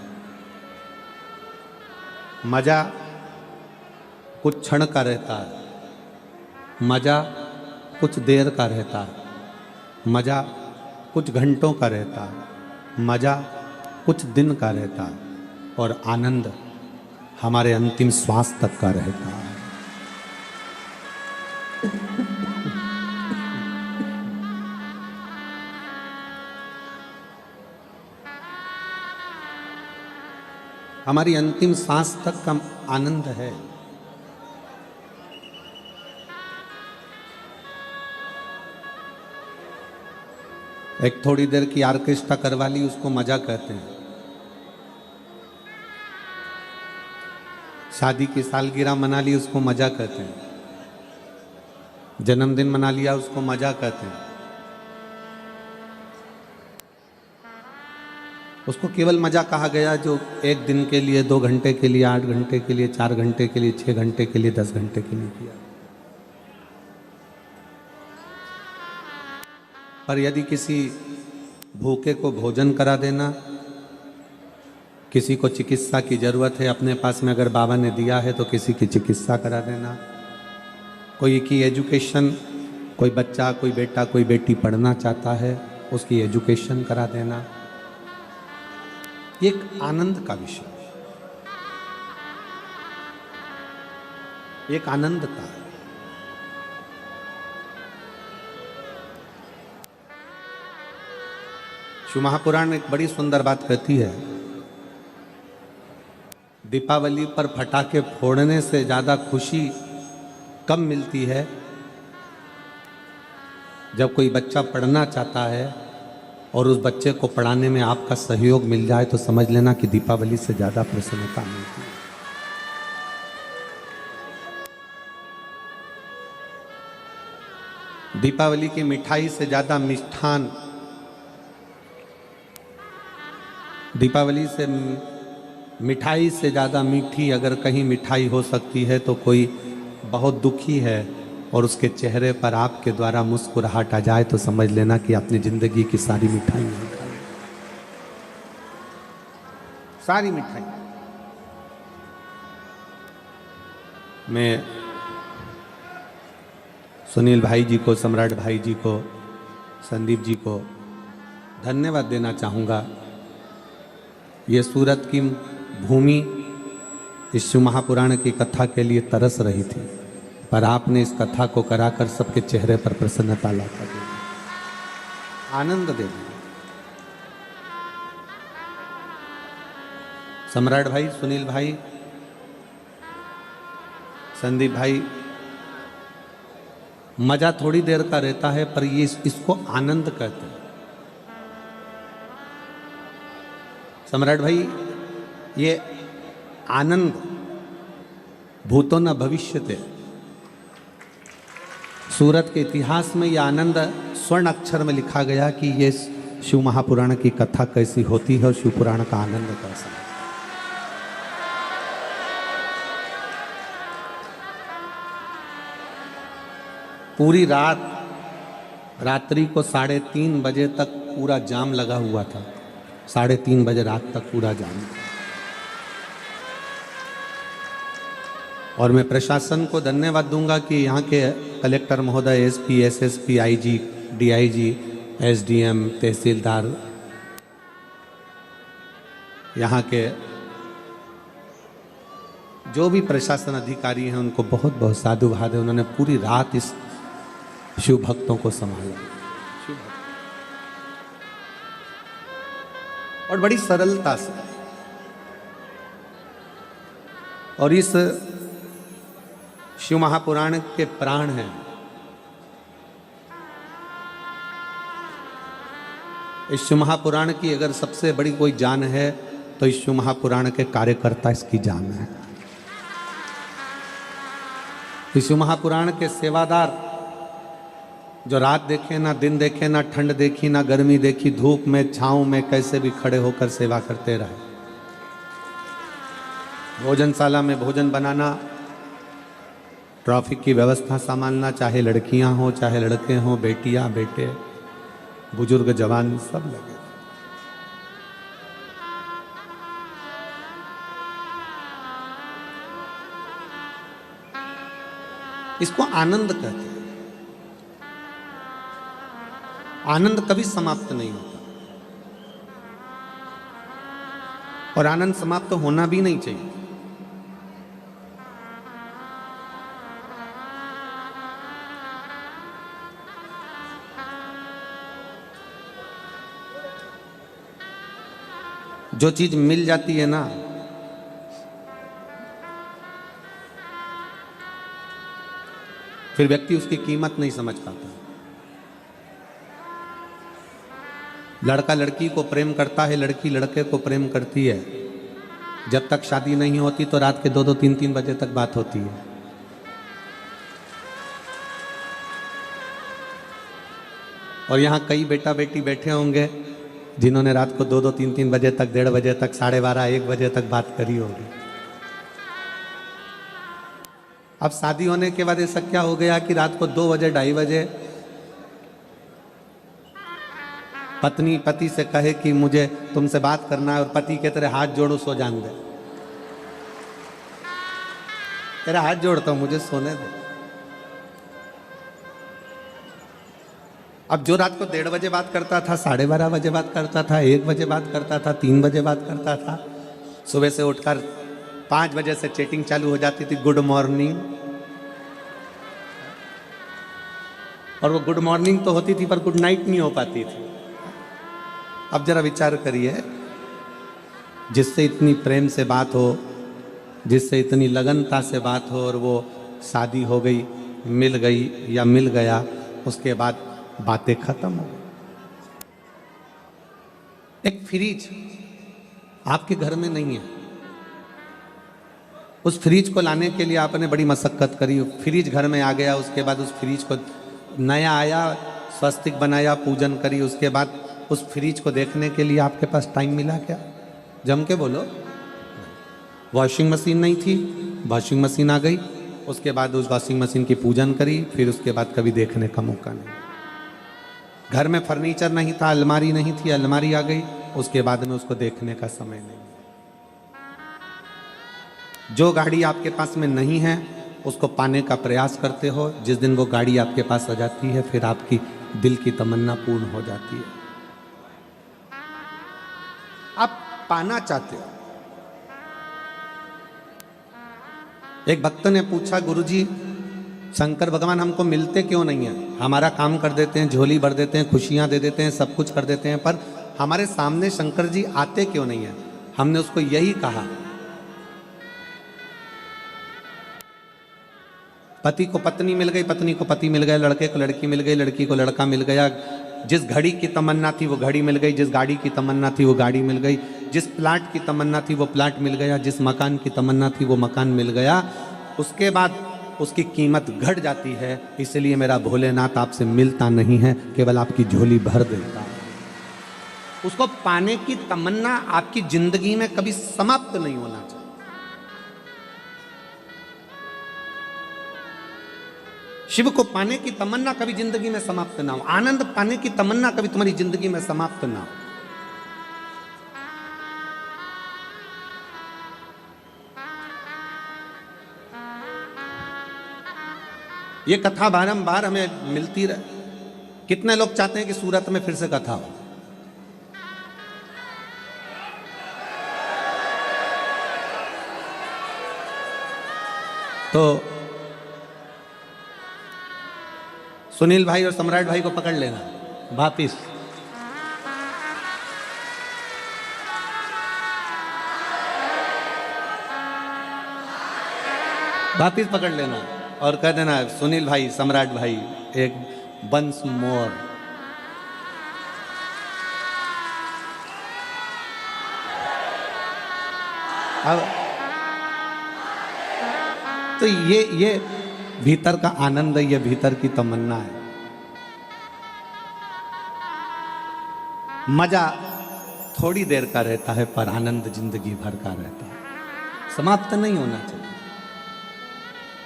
मजा कुछ क्षण का रहता है, मजा कुछ देर का रहता है, मजा कुछ घंटों का रहता है, मजा कुछ दिन का रहता है। और आनंद हमारे अंतिम श्वास तक का रहता है। हमारी अंतिम सांस तक का आनंद है। एक थोड़ी देर की ऑर्केस्ट्रा करवा ली, उसको मजा कहते हैं। शादी की सालगिरह मना ली, उसको मजा कहते हैं। जन्मदिन मना लिया, उसको मजा कहते हैं। उसको केवल मजा कहा गया जो 1 दिन के लिए, 2 घंटे के लिए, 8 घंटे के लिए, 4 घंटे के लिए, 6 घंटे के लिए, 10 घंटे के लिए किया। पर यदि किसी भूखे को भोजन करा देना, किसी को चिकित्सा की जरूरत है, अपने पास में अगर बाबा ने दिया है तो किसी की चिकित्सा करा देना, कोई की एजुकेशन, कोई बच्चा, कोई बेटा, कोई बेटी पढ़ना चाहता है, उसकी एजुकेशन करा देना, ये एक आनंद का विषय है, एक आनंदता है। शिव महापुराण एक बड़ी सुंदर बात कहती है, दीपावली पर पटाखे फोड़ने से ज्यादा खुशी कब मिलती है? जब कोई बच्चा पढ़ना चाहता है और उस बच्चे को पढ़ाने में आपका सहयोग मिल जाए तो समझ लेना कि दीपावली से ज्यादा प्रसन्नता मिलती है। दीपावली की मिठाई से ज्यादा मिष्ठान, दीपावली से मिठाई से ज़्यादा मीठी अगर कहीं मिठाई हो सकती है तो कोई बहुत दुखी है और उसके चेहरे पर आपके द्वारा मुस्कुराहट आ जाए तो समझ लेना कि अपनी ज़िंदगी की सारी मिठाई नहीं खाई, सारी मिठाई। मैं सुनील भाई जी को, सम्राट भाई जी को, संदीप जी को धन्यवाद देना चाहूँगा। ये सूरत की भूमि इस शिव महापुराण की कथा के लिए तरस रही थी, पर आपने इस कथा को कराकर सबके चेहरे पर प्रसन्नता लाकर दे दी, आनंद दे दिया। सम्राट भाई, सुनील भाई, संदीप भाई, मजा थोड़ी देर का रहता है पर ये इसको आनंद कहते हैं। सम्राट भाई, ये आनंद भूतो न भविष्यते, सूरत के इतिहास में यह आनंद स्वर्ण अक्षर में लिखा गया कि ये शिव महापुराण की कथा कैसी होती है और शिव पुराण का आनंद कैसा है। पूरी रात्रि को 3:30 बजे तक पूरा जाम लगा हुआ था, 3:30 बजे रात तक पूरा जाम। और मैं प्रशासन को धन्यवाद दूंगा कि यहाँ के कलेक्टर महोदय, SP, SSP, IG, DIG, SDM, तहसीलदार, यहाँ के जो भी प्रशासन अधिकारी हैं उनको बहुत बहुत साधुवाद है। उन्होंने पूरी रात इस शिव भक्तों को संभाला और बड़ी सरलता से। और इस शिव महापुराण के प्राण हैं, इस शिव महापुराण की अगर सबसे बड़ी कोई जान है तो इस शिव महापुराण के कार्यकर्ता इसकी जान है। इस शिव महापुराण के सेवादार जो रात देखे ना दिन देखे, ना ठंड देखी ना गर्मी देखी, धूप में छांव में कैसे भी खड़े होकर सेवा करते रहे। भोजनशाला में भोजन बनाना, ट्रैफिक की व्यवस्था संभालना, चाहे लड़कियां हो चाहे लड़के हों, बेटियां बेटे, बुजुर्ग जवान सब लगे। इसको आनंद कहते हैं। आनंद कभी समाप्त नहीं होता। और आनंद समाप्त तो होना भी नहीं चाहिए। जो चीज मिल जाती है ना, फिर व्यक्ति उसकी कीमत नहीं समझ पाता। लड़का लड़की को प्रेम करता है, लड़की लड़के को प्रेम करती है। जब तक शादी नहीं होती तो रात के 2-2, 3-3 बजे तक बात होती है। और यहाँ कई बेटा बेटी बैठे होंगे जिन्होंने रात को 2-2, 3-3 बजे तक, 1:30 बजे तक, 12:30, 1 बजे तक बात करी होगी। अब शादी होने के बाद ऐसा क्या हो गया कि रात को 2 बजे, 2:30 बजे पत्नी पति से कहे कि मुझे तुमसे बात करना है, और पति के तेरे हाथ जोड़ो, सो जान दे, तेरा हाथ जोड़ता हूं, मुझे सोने दे। अब जो रात को 1:30 बजे बात करता था, 12:30 बजे बात करता था, 1 बजे बात करता था, 3 बजे बात करता था, सुबह से उठकर 5 बजे से चैटिंग चालू हो जाती थी, गुड मॉर्निंग। और वो गुड मॉर्निंग तो होती थी पर गुड नाइट नहीं हो पाती थी। अब जरा विचार करिए, जिससे इतनी प्रेम से बात हो, जिससे इतनी लगनता से बात हो, और वो शादी हो गई, मिल गई या मिल गया, उसके बाद बातें खत्म हो गई। एक फ्रिज आपके घर में नहीं है, उस फ्रिज को लाने के लिए आपने बड़ी मशक्कत करी, फ्रिज घर में आ गया, उसके बाद उस फ्रिज को नया आया, स्वस्तिक बनाया, पूजन करी, उसके बाद उस फ्रिज को देखने के लिए आपके पास टाइम मिला क्या? जम के बोलो। वॉशिंग मशीन नहीं थी, वॉशिंग मशीन आ गई, उसके बाद उस वॉशिंग मशीन की पूजन करी, फिर उसके बाद कभी देखने का मौका नहीं। घर में फर्नीचर नहीं था, अलमारी नहीं थी, अलमारी आ गई, उसके बाद में उसको देखने का समय नहीं। जो गाड़ी आपके पास में नहीं है उसको पाने का प्रयास करते हो, जिस दिन वो गाड़ी आपके पास आ जाती है फिर आपकी दिल की तमन्ना पूर्ण हो जाती है। आप पाना चाहते हो। एक भक्त ने पूछा, गुरुजी शंकर भगवान हमको मिलते क्यों नहीं है? हमारा काम कर देते हैं, झोली भर देते हैं, खुशियां दे देते हैं, सब कुछ कर देते हैं, पर हमारे सामने शंकर जी आते क्यों नहीं है? हमने उसको यही कहा, पति को पत्नी मिल गई, पत्नी को पति मिल गया, लड़के को लड़की मिल गई, लड़की को लड़का मिल गया, जिस घड़ी की तमन्ना थी वो घड़ी मिल गई, जिस गाड़ी की तमन्ना थी वो गाड़ी मिल गई, जिस प्लाट की तमन्ना थी वो प्लाट मिल गया, जिस मकान की तमन्ना थी वो मकान मिल गया। उसके बाद उसकी कीमत घट जाती है। इसलिए मेरा भोलेनाथ आपसे मिलता नहीं है, केवल आपकी झोली भर देता है। उसको पाने की तमन्ना आपकी जिंदगी में कभी समाप्त नहीं होना चाहिए। शिव को पाने की तमन्ना कभी जिंदगी में समाप्त ना हो, आनंद पाने की तमन्ना कभी तुम्हारी जिंदगी में समाप्त ना हो। ये कथा बारंबार हमें मिलती रहे। कितने लोग चाहते हैं कि सूरत में फिर से कथा हो? तो सुनील भाई और सम्राट भाई को पकड़ लेना वापिस। वापिस पकड़ लेना और कह देना, सुनील भाई, सम्राट भाई, एक वंस मोर। अब तो ये भीतर का आनंद है, ये भीतर की तमन्ना है। मजा थोड़ी देर का रहता है पर आनंद जिंदगी भर का रहता है, समाप्त नहीं होना चाहिए।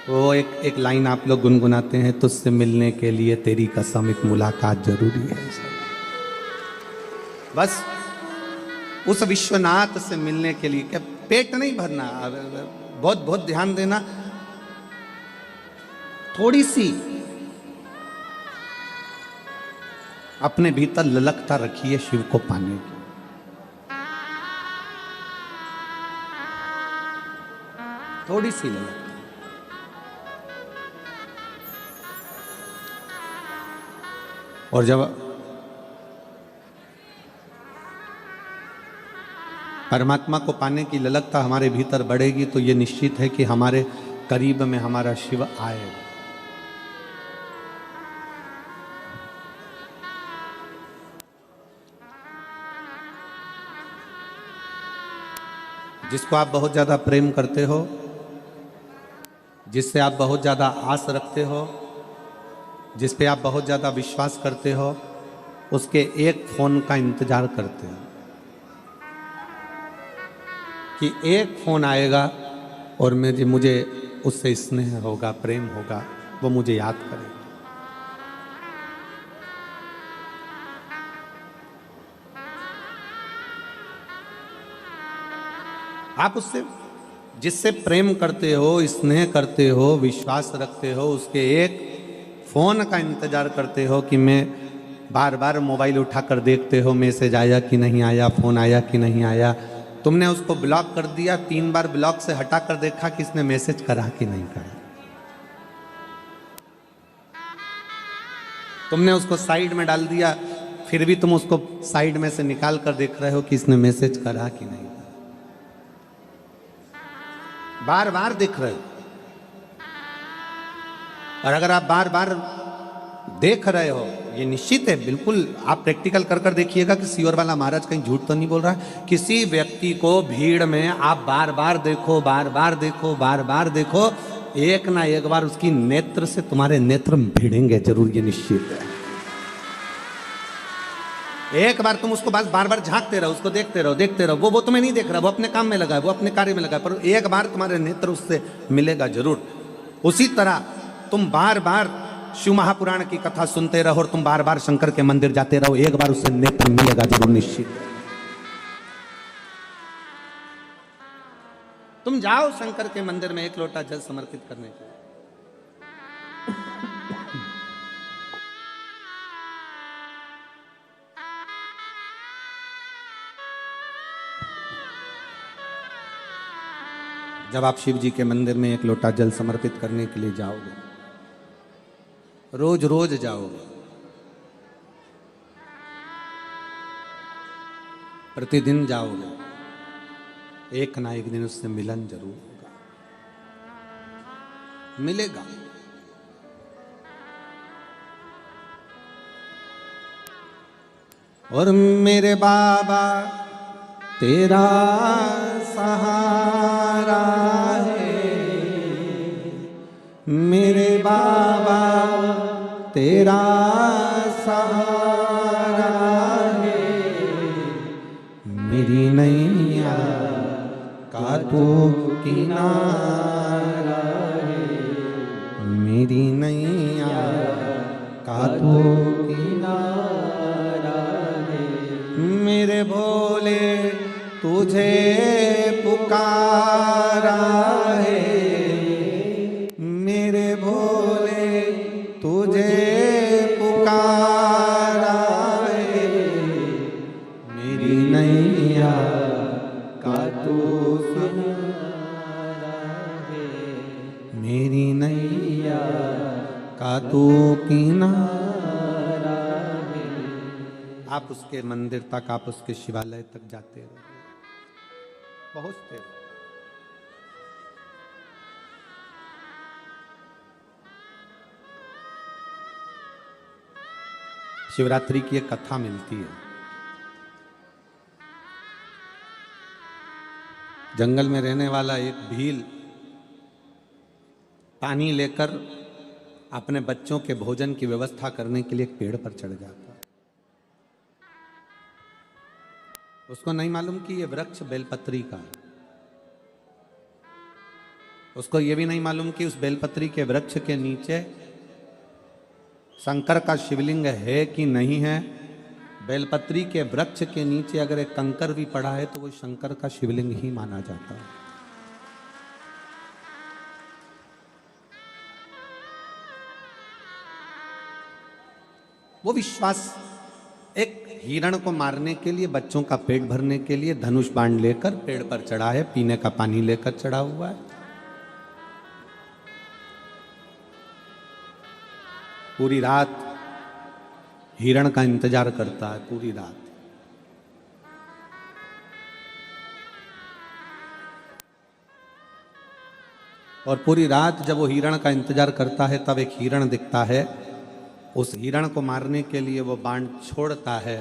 वो एक लाइन आप लोग गुनगुनाते हैं, तुझसे मिलने के लिए तेरी कसम एक मुलाकात जरूरी है। बस उस विश्वनाथ से मिलने के लिए क्या पेट नहीं भरना, बहुत बहुत ध्यान देना, थोड़ी सी अपने भीतर ललकता रखिए शिव को पाने की। थोड़ी सी ललकता। और जब परमात्मा को पाने की ललकता हमारे भीतर बढ़ेगी तो ये निश्चित है कि हमारे करीब में हमारा शिव आएगा। जिसको आप बहुत ज्यादा प्रेम करते हो, जिससे आप बहुत ज्यादा आस रखते हो, जिस पे आप बहुत ज्यादा विश्वास करते हो, उसके एक फोन का इंतजार करते हो कि एक फोन आएगा और मुझे उससे स्नेह होगा, प्रेम होगा, वो मुझे याद करेगा। आप उससे जिससे प्रेम करते हो, स्नेह करते हो, विश्वास रखते हो, उसके एक फोन का इंतजार करते हो कि मैं बार बार मोबाइल उठाकर देखते हो मैसेज आया कि नहीं आया, फोन आया कि नहीं आया। तुमने उसको ब्लॉक कर दिया, 3 बार ब्लॉक से हटाकर देखा कि इसने मैसेज करा कि नहीं करा। तुमने उसको साइड में डाल दिया, फिर भी तुम उसको साइड में से निकाल कर देख रहे हो कि इसने मैसेज करा कि नहीं करा। बार बार देख रहे हो। और अगर आप बार बार देख रहे हो, ये निश्चित है, बिल्कुल आप प्रैक्टिकल कर कर देखिएगा कि सीवर वाला महाराज कहीं झूठ तो नहीं बोल रहा है। किसी व्यक्ति को भीड़ में आप बार बार देखो, बार बार देखो, बार बार देखो, एक ना एक बार उसकी नेत्र से तुम्हारे नेत्र भिड़ेंगे जरूर, ये निश्चित है। एक बार तुम उसको बस बार बार झांकते रहो, उसको देखते रहो, देखते रहो, वो तुम्हें नहीं देख रहा, वो अपने काम में लगा है, वो अपने कार्य में लगा है, पर एक बार तुम्हारे नेत्र उससे मिलेगा जरूर। उसी तरह तुम बार बार शिव महापुराण की कथा सुनते रहो और तुम बार बार शंकर के मंदिर जाते रहो, एक बार उससे नेत्र मिलेगा जरूर, निश्चित। तुम जाओ शंकर के मंदिर में एक लोटा जल समर्पित करने के लिए। जब आप शिव जी के मंदिर में एक लोटा जल समर्पित करने के लिए जाओगे, रोज रोज जाओगे, प्रतिदिन जाओगे, एक ना एक दिन उससे मिलन जरूर होगा, मिलेगा। और मेरे बाबा तेरा सहारा है, मेरे बाबा तेरा सहारा है, मेरी नैया का तू किनारा है, मेरी नैया का तू किनारा है, मेरे भोले तुझे पुकारा है, मेरे भोले तुझे पुकारा है, मेरी नैया का तू किनारा है, मेरी नैया का तू किनारा है। आप उसके मंदिर तक, आप उसके शिवालय तक जाते रहो, पहुंचते रहो। शिवरात्रि की एक कथा मिलती है। जंगल में रहने वाला एक भील पानी लेकर अपने बच्चों के भोजन की व्यवस्था करने के लिए एक पेड़ पर चढ़ जाता। उसको नहीं मालूम कि ये वृक्ष बेलपत्री का है। उसको ये भी नहीं मालूम कि उस बेलपत्री के वृक्ष के नीचे शंकर का शिवलिंग है कि नहीं है। बेलपत्री के वृक्ष के नीचे अगर एक कंकर भी पड़ा है तो वो शंकर का शिवलिंग ही माना जाता है। वो विश्वास एक हिरण को मारने के लिए, बच्चों का पेट भरने के लिए धनुष बाण लेकर पेड़ पर चढ़ा है, पीने का पानी लेकर चढ़ा हुआ है। पूरी रात हिरण का इंतजार करता है, पूरी रात। और पूरी रात जब वो हिरण का इंतजार करता है तब एक हिरण दिखता है। उस हिरण को मारने के लिए वो बाण छोड़ता है।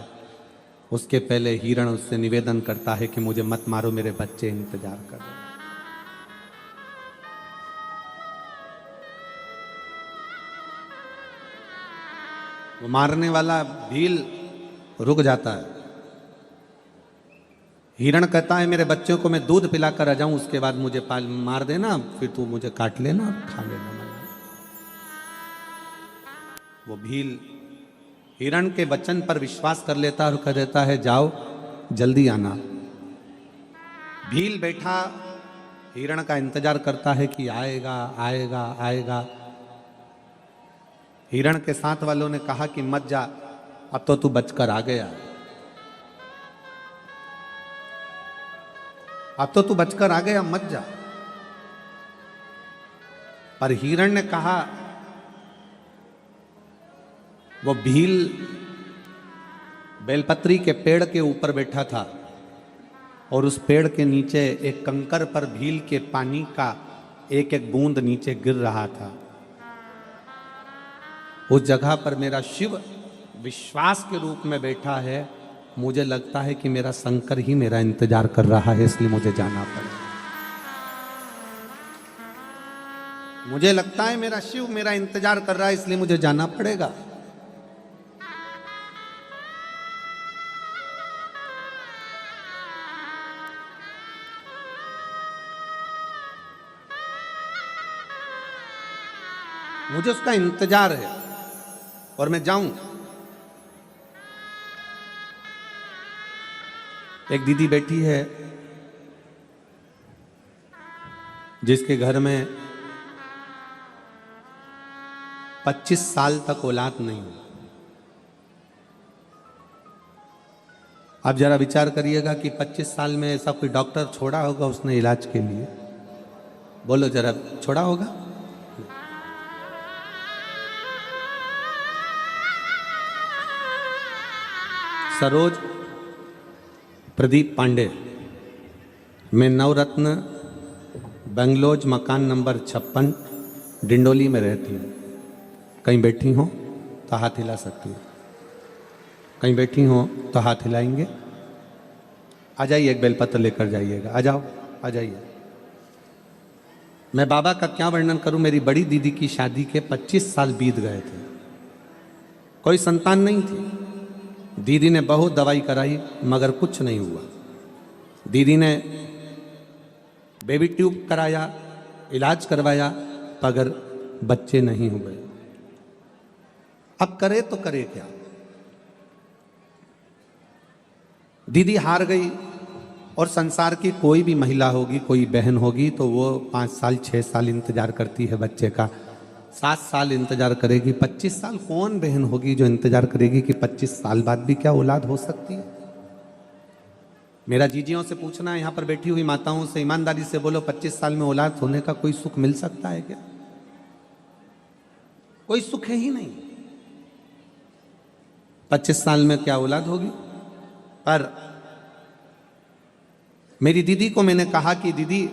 उसके पहले हिरण उससे निवेदन करता है कि मुझे मत मारो, मेरे बच्चे इंतजार कर रहे हैं। वो मारने वाला भील रुक जाता है। हिरण कहता है मेरे बच्चों को मैं दूध पिलाकर आ जाऊं, उसके बाद मुझे मार देना, फिर तू मुझे काट लेना और खा लेना। वो भील हिरण के वचन पर विश्वास कर लेता है और कह देता है जाओ जल्दी आना। भील बैठा हिरण का इंतजार करता है कि आएगा आएगा आएगा। हिरण के साथ वालों ने कहा कि मत जा, अब तो तू बचकर आ गया, अब तो तू बचकर आ गया, मत जा। पर हिरण ने कहा, वो भील बेलपत्री के पेड़ के ऊपर बैठा था और उस पेड़ के नीचे एक कंकर पर भील के पानी का एक एक बूंद नीचे गिर रहा था। उस जगह पर मेरा शिव विश्वास के रूप में बैठा है। मुझे लगता है कि मेरा शंकर ही मेरा इंतजार कर रहा है, इसलिए मुझे जाना पड़ेगा। मुझे लगता है मेरा शिव मेरा इंतजार कर रहा है, इसलिए मुझे जाना पड़ेगा। मुझे उसका इंतजार है और मैं जाऊं। एक दीदी बैठी है जिसके घर में 25 साल तक औलाद नहीं हुई। आप जरा विचार करिएगा कि 25 साल में ऐसा कोई डॉक्टर छोड़ा होगा उसने इलाज के लिए? बोलो जरा, छोड़ा होगा? सरोज प्रदीप पांडे, मैं नवरत्न बेंगलोज मकान नंबर 56 डिंडोली में रहती हूँ। कहीं बैठी हो तो हाथ हिला सकती हो, कहीं बैठी हो तो हाथ हिलाएंगे। आ जाइए, एक बेलपत्र लेकर जाइएगा। आ जाओ, आ जाइए। मैं बाबा का क्या वर्णन करूं। मेरी बड़ी दीदी की शादी के 25 साल बीत गए थे, कोई संतान नहीं थी। दीदी ने बहुत दवाई कराई मगर कुछ नहीं हुआ। दीदी ने बेबी ट्यूब कराया, इलाज करवाया, मगर बच्चे नहीं हुए। अब करे तो करे क्या? दीदी हार गई। और संसार की कोई भी महिला होगी, कोई बहन होगी, तो वो 5 साल 6 साल इंतजार करती है बच्चे का, 7 साल इंतजार करेगी। 25 साल कौन बहन होगी जो इंतजार करेगी कि 25 साल बाद भी क्या औलाद हो सकती है? मेरा जीजियों से पूछना है, यहाँ पर बैठी हुई माताओं से, ईमानदारी से बोलो, 25 साल में औलाद होने का कोई सुख मिल सकता है क्या? कोई सुख है ही नहीं। 25 साल में क्या औलाद होगी? पर मेरी दीदी को मैंने कहा कि दीदी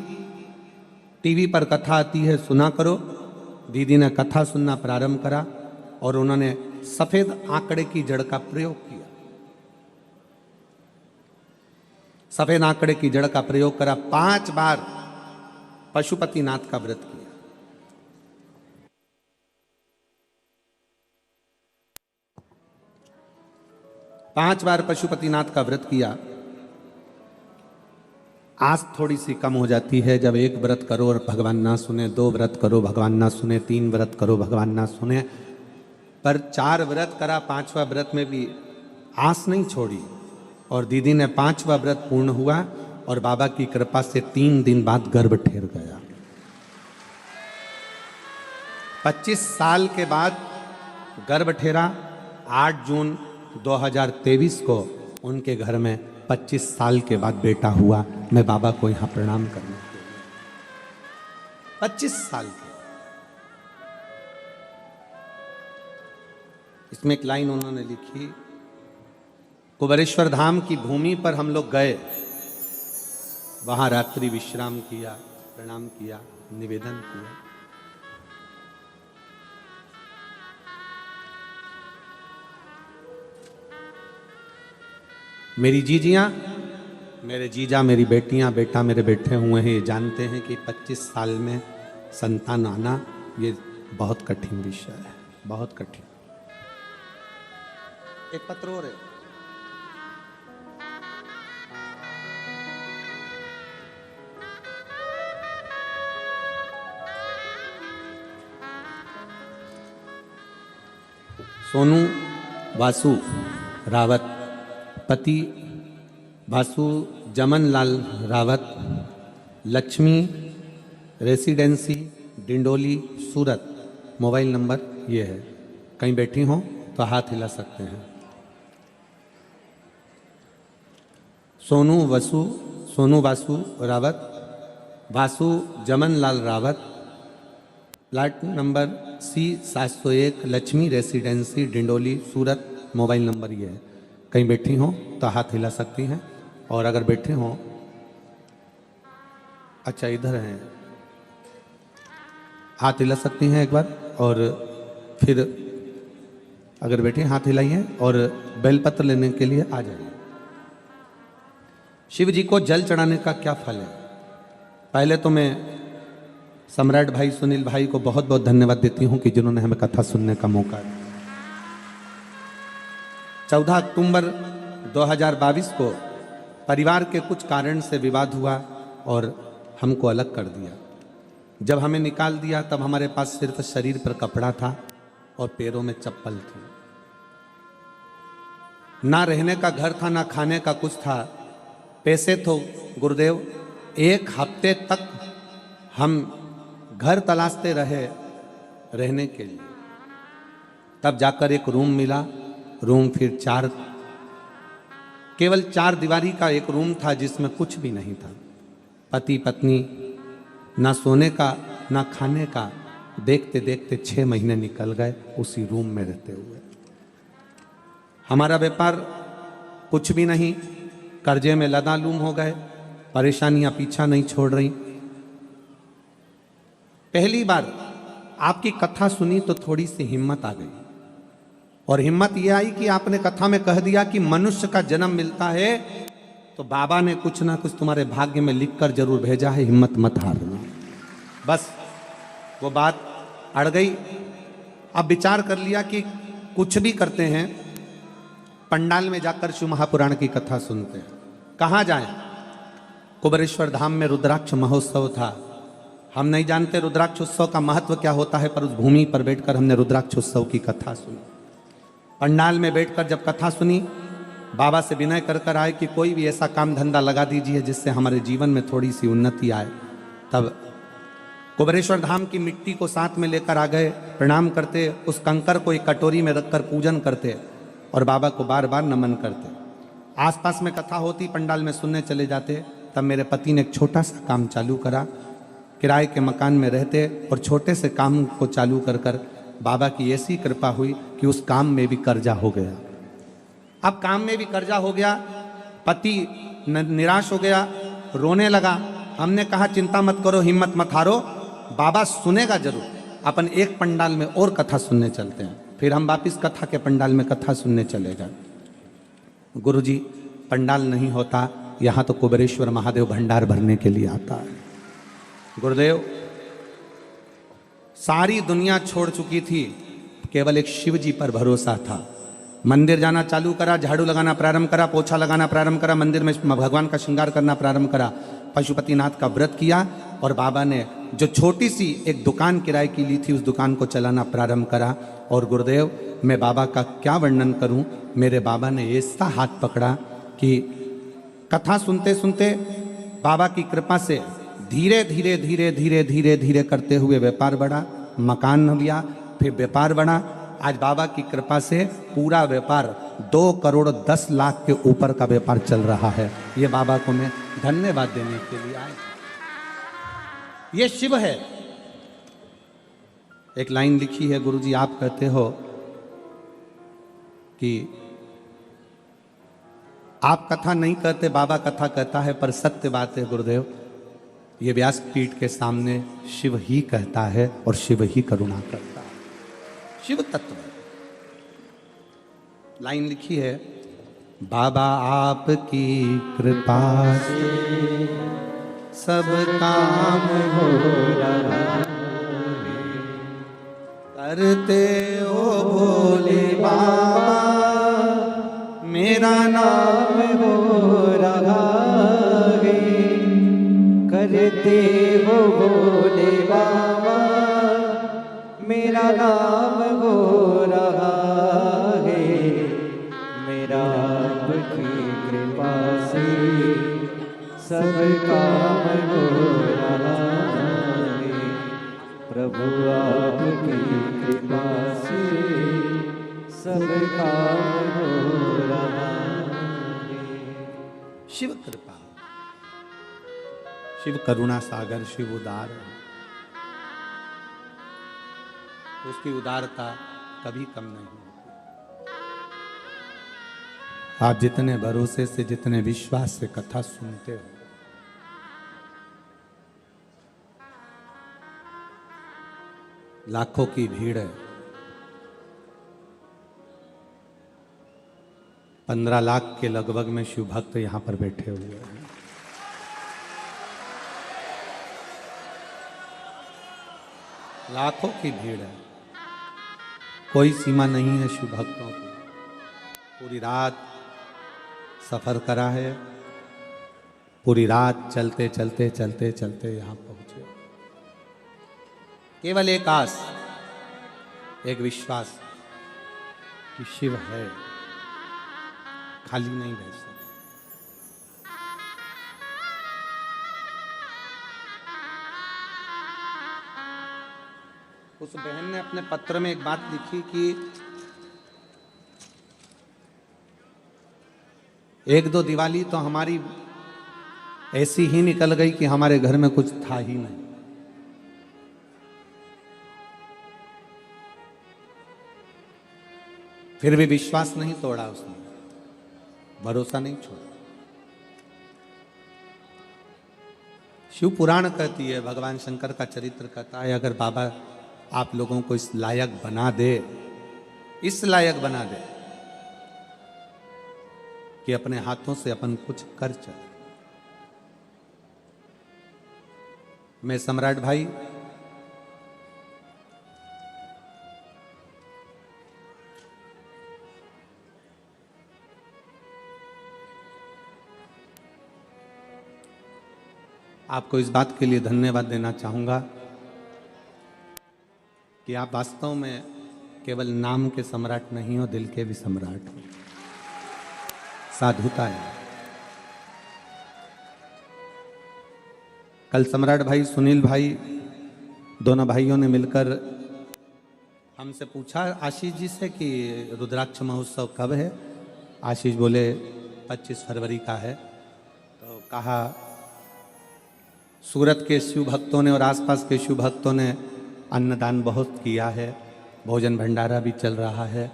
टीवी पर कथा आती है, सुना करो। दीदी ने कथा सुनना प्रारंभ करा और उन्होंने सफेद आंकड़े की जड़ का प्रयोग किया। सफेद आंकड़े की जड़ का प्रयोग करा। 5 बार पशुपतिनाथ का व्रत किया। 5 बार पशुपतिनाथ का व्रत किया। आस थोड़ी सी कम हो जाती है जब 1 व्रत करो और भगवान ना सुने, 2 व्रत करो भगवान ना सुने, 3 व्रत करो भगवान ना सुने। पर 4 व्रत करा, 5वां व्रत में भी आस नहीं छोड़ी और दीदी ने 5वां व्रत पूर्ण हुआ और बाबा की कृपा से 3 दिन बाद गर्भ ठहर गया। 25 साल के बाद गर्भ ठहरा। 8 जून 2023 को उनके घर में 25 साल के बाद बेटा हुआ। मैं बाबा को यहां प्रणाम करने के लिए 25 साल के। इसमें एक लाइन उन्होंने लिखी, कुबेरेश्वर धाम की भूमि पर हम लोग गए, वहां रात्रि विश्राम किया, प्रणाम किया, निवेदन किया। मेरी जीजियां, मेरे जीजा, मेरी बेटियां, बेटा मेरे बैठे हुए हैं, ये जानते हैं कि 25 साल में संतान आना ये बहुत कठिन विषय है, बहुत कठिन। एक पत्र और है, सोनू वासु रावत, पति Vasu Jaman Lal Rawat, Lakshmi residency Dindoli Surat, mobile number ये है। कहीं बैठी हो तो हाथ हिला सकते हैं। Sonu Vasu Rawat, Vasu Jaman Lal Rawat, plot number C701, Lakshmi residency Dindoli Surat, mobile number ये है। कहीं बैठी हो तो हाथ हिला सकती हैं, और अगर बैठे हो, अच्छा इधर हैं, हाथ हिला सकती हैं एक बार, और फिर अगर बैठे हाथ हिलाइए और बेलपत्र लेने के लिए आ जाइए। शिव जी को जल चढ़ाने का क्या फल है? पहले तो मैं सम्राट भाई सुनील भाई को बहुत बहुत धन्यवाद देती हूं कि जिन्होंने हमें कथा सुनने का मौका दिया। 14 अक्टूबर 2022 को परिवार के कुछ कारण से विवाद हुआ और हमको अलग कर दिया। जब हमें निकाल दिया तब हमारे पास सिर्फ शरीर पर कपड़ा था और पैरों में चप्पल थी। ना रहने का घर था, ना खाने का कुछ था। पैसे तो गुरुदेव 1 हफ्ते तक हम घर तलाशते रहे रहने के लिए, तब जाकर एक रूम मिला। रूम फिर केवल 4 दीवारी का एक रूम था जिसमें कुछ भी नहीं था। पति पत्नी, ना सोने का ना खाने का, देखते देखते 6 महीने निकल गए उसी रूम में रहते हुए। हमारा व्यापार कुछ भी नहीं, कर्जे में लदालूम हो गए, परेशानियां पीछा नहीं छोड़ रही। पहली बार आपकी कथा सुनी तो थोड़ी सी हिम्मत आ गई, और हिम्मत यह आई कि आपने कथा में कह दिया कि मनुष्य का जन्म मिलता है तो बाबा ने कुछ ना कुछ तुम्हारे भाग्य में लिखकर जरूर भेजा है, हिम्मत मत हारना। बस वो बात अड़ गई। अब विचार कर लिया कि कुछ भी करते हैं, पंडाल में जाकर शिव महापुराण की कथा सुनते हैं। कहाँ जाएं? कुबेरेश्वर धाम में रुद्राक्ष महोत्सव था। हम नहीं जानते रुद्राक्ष उत्सव का महत्व क्या होता है, पर उस भूमि पर बैठकर हमने रुद्राक्ष उत्सव की कथा सुनी। पंडाल में बैठकर जब कथा सुनी, बाबा से विनय कर कर आए कि कोई भी ऐसा काम धंधा लगा दीजिए जिससे हमारे जीवन में थोड़ी सी उन्नति आए। तब कुबेरेश्वर धाम की मिट्टी को साथ में लेकर आ गए, प्रणाम करते, उस कंकर को एक कटोरी में रखकर पूजन करते और बाबा को बार बार नमन करते। आसपास में कथा होती, पंडाल में सुनने चले जाते। तब मेरे पति ने एक छोटा सा काम चालू करा। किराए के मकान में रहते और छोटे से काम को चालू कर कर बाबा की ऐसी कृपा हुई कि उस काम में भी कर्जा हो गया। अब काम में भी कर्जा हो गया, पति निराश हो गया, रोने लगा। हमने कहा चिंता मत करो, हिम्मत मत हारो, बाबा सुनेगा जरूर। अपन एक पंडाल में और कथा सुनने चलते हैं। फिर हम वापिस कथा के पंडाल में कथा सुनने चले गए। गुरुजी, पंडाल नहीं होता, यहाँ तो कुबेरेश्वर महादेव भंडार भरने के लिए आता है। गुरुदेव, सारी दुनिया छोड़ चुकी थी, केवल एक शिव जी पर भरोसा था। मंदिर जाना चालू करा, झाड़ू लगाना प्रारंभ करा, पोछा लगाना प्रारंभ करा, मंदिर में भगवान का श्रृंगार करना प्रारंभ करा, पशुपतिनाथ का व्रत किया, और बाबा ने जो छोटी सी एक दुकान किराए की ली थी उस दुकान को चलाना प्रारंभ करा। और गुरुदेव, मैं बाबा का क्या वर्णन करूं, मेरे बाबा ने ऐसा हाथ पकड़ा कि कथा सुनते सुनते बाबा की कृपा से धीरे धीरे धीरे धीरे धीरे धीरे करते हुए व्यापार बढ़ा, मकान लिया, फिर व्यापार बढ़ा। आज बाबा की कृपा से पूरा व्यापार 2 करोड़ 10 लाख के ऊपर का व्यापार चल रहा है। ये बाबा को मैं धन्यवाद देने के लिए आया। ये शिव है। एक लाइन लिखी है, गुरुजी आप कहते हो कि आप कथा नहीं करते, बाबा कथा कहता है, पर सत्य बात है गुरुदेव, ये व्यासपीठ के सामने शिव ही कहता है और शिव ही करुणा करता है। शिव तत्व लाइन लिखी है, बाबा आपकी कृपा से सब काम हो रहा, करते हो भोले बाबा मेरा नाम हो रहा है, करते हो भोले बाबा मेरा नाम हो रहा है, मेरा आपकी कृपा से सब काम हो रहा है, प्रभु आपकी कृपा से सब काम हो रहा है। शिव कृपा, शिव करुणा सागर, शिव उदार, उसकी उदारता कभी कम नहीं होती। आप जितने भरोसे से, जितने विश्वास से कथा सुनते हो, लाखों की भीड़ है, 15 लाख के लगभग में शिव भक्त यहां पर बैठे हुए हैं। लाखों की भीड़ है, कोई सीमा नहीं है शिव भक्तों की। पूरी रात सफर करा है, पूरी रात चलते चलते चलते चलते यहां पहुंचे। केवल एक आस, एक विश्वास कि शिव है, खाली नहीं रह सकते। उस बहन ने अपने पत्र में एक बात लिखी कि एक दो दिवाली तो हमारी ऐसी ही निकल गई कि हमारे घर में कुछ था ही नहीं। फिर भी विश्वास नहीं तोड़ा उसने, भरोसा नहीं छोड़ा। शिव पुराण कहती है, भगवान शंकर का चरित्र कहता है, अगर बाबा आप लोगों को इस लायक बना दे, इस लायक बना दे कि अपने हाथों से अपन कुछ कर चले। मैं सम्राट भाई आपको इस बात के लिए धन्यवाद देना चाहूंगा कि आप वास्तव में केवल नाम के सम्राट नहीं हो, दिल के भी सम्राट हो। साधुता है। कल सम्राट भाई, सुनील भाई, दोनों भाइयों ने मिलकर हमसे पूछा आशीष जी से कि रुद्राक्ष महोत्सव कब है। आशीष बोले 25 फरवरी का है। तो कहा सूरत के शिव भक्तों ने और आसपास के शिव भक्तों ने अन्नदान बहुत किया है, भोजन भंडारा भी चल रहा है।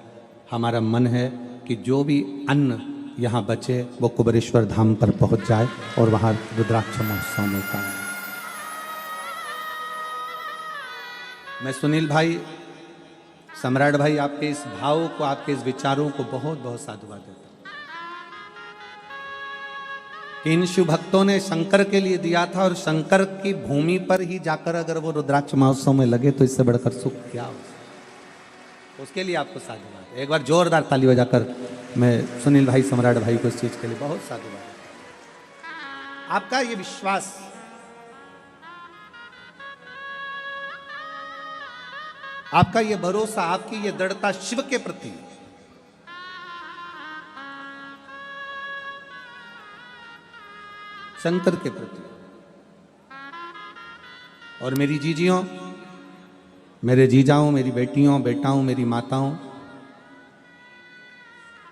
हमारा मन है कि जो भी अन्न यहाँ बचे वो कुबेरेश्वर धाम पर पहुँच जाए और वहाँ रुद्राक्ष महोत्सव में का। मैं सुनील भाई, सम्राट भाई, आपके इस भाव को, आपके इस विचारों को बहुत बहुत साधुवाद देता हूँ कि इन शिव भक्तों ने शंकर के लिए दिया था और शंकर की भूमि पर ही जाकर अगर वो रुद्राक्ष महोत्सव में लगे तो इससे बढ़कर सुख क्या हो। उसके लिए आपको साधुवाद। एक बार जोरदार ताली बजाकर मैं सुनील भाई, सम्राट भाई को इस चीज के लिए बहुत साधुवाद। आपका ये विश्वास, आपका ये भरोसा, आपकी ये दृढ़ता शिव के प्रति, शंकर के प्रति। और मेरी जीजियों, मेरे जीजाओं, मेरी बेटियों, बेटाओं, मेरी माताओं,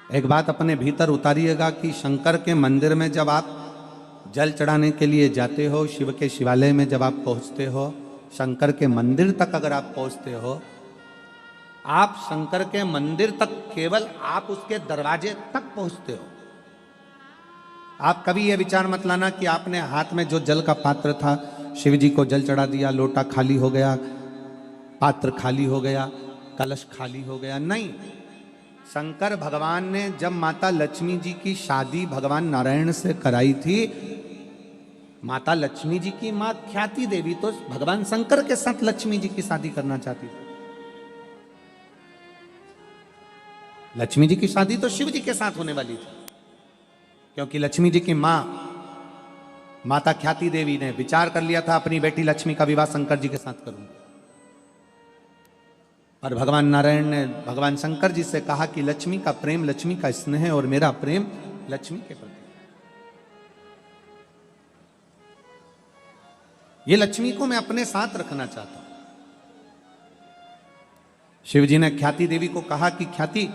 एक बात अपने भीतर उतारिएगा कि शंकर के मंदिर में जब आप जल चढ़ाने के लिए जाते हो, शिव के शिवालय में जब आप पहुंचते हो, शंकर के मंदिर तक अगर आप पहुंचते हो, आप शंकर के मंदिर तक केवल आप उसके दरवाजे तक पहुंचते हो। आप कभी यह विचार मत लाना कि आपने हाथ में जो जल का पात्र था शिव जी को जल चढ़ा दिया, लोटा खाली हो गया, पात्र खाली हो गया, कलश खाली हो गया। नहीं, शंकर भगवान ने जब माता लक्ष्मी जी की शादी भगवान नारायण से कराई थी, माता लक्ष्मी जी की मां ख्याति देवी तो भगवान शंकर के साथ लक्ष्मी जी की शादी करना चाहती थी। लक्ष्मी जी की शादी तो शिव जी के साथ होने वाली थी, क्योंकि लक्ष्मी जी की मां माता ख्याति देवी ने विचार कर लिया था अपनी बेटी लक्ष्मी का विवाह शंकर जी के साथ करूंगी। और भगवान नारायण ने भगवान शंकर जी से कहा कि लक्ष्मी का प्रेम, लक्ष्मी का स्नेह और मेरा प्रेम लक्ष्मी के प्रति, ये लक्ष्मी को मैं अपने साथ रखना चाहता हूं। शिव जी ने ख्याति देवी को कहा कि ख्याति,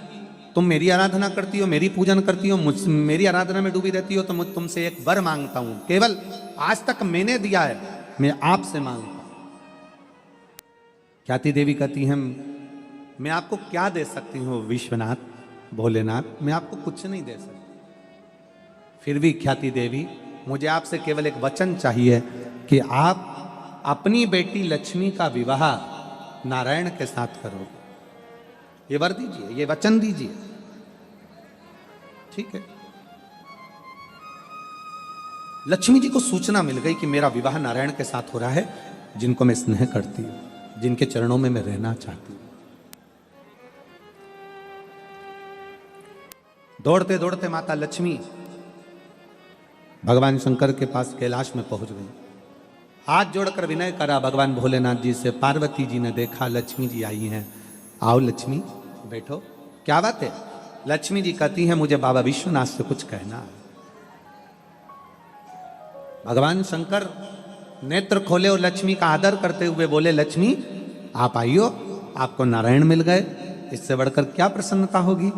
तुम मेरी आराधना करती हो, मेरी पूजन करती हो, मेरी आराधना में डूबी रहती हो, तो मुझ तुमसे एक वर मांगता हूं। केवल आज तक मैंने दिया है, मैं आपसे मांगता हूं। ख्याति देवी कहती है, मैं आपको क्या दे सकती हूं विश्वनाथ, भोलेनाथ, मैं आपको कुछ नहीं दे सकती। फिर भी ख्याति देवी, मुझे आपसे केवल एक वचन चाहिए कि आप अपनी बेटी लक्ष्मी का विवाह नारायण के साथ करोगे। ये वर दीजिए, ये वचन दीजिए। ठीक है। लक्ष्मी जी को सूचना मिल गई कि मेरा विवाह नारायण के साथ हो रहा है, जिनको मैं स्नेह करती हूं, जिनके चरणों में मैं रहना चाहती हूं। दौड़ते दौड़ते माता लक्ष्मी भगवान शंकर के पास कैलाश में पहुंच गई। हाथ जोड़कर विनय करा भगवान भोलेनाथ जी से। पार्वती जी ने देखा लक्ष्मी जी आई हैं, आओ लक्ष्मी बैठो, क्या बात है। लक्ष्मी जी कहती हैं, मुझे बाबा विश्वनाथ से कुछ कहना है। भगवान शंकर नेत्र खोले और लक्ष्मी का आदर करते हुए बोले, लक्ष्मी आप आइयो, आपको नारायण मिल गए, इससे बढ़कर क्या प्रसन्नता होगी।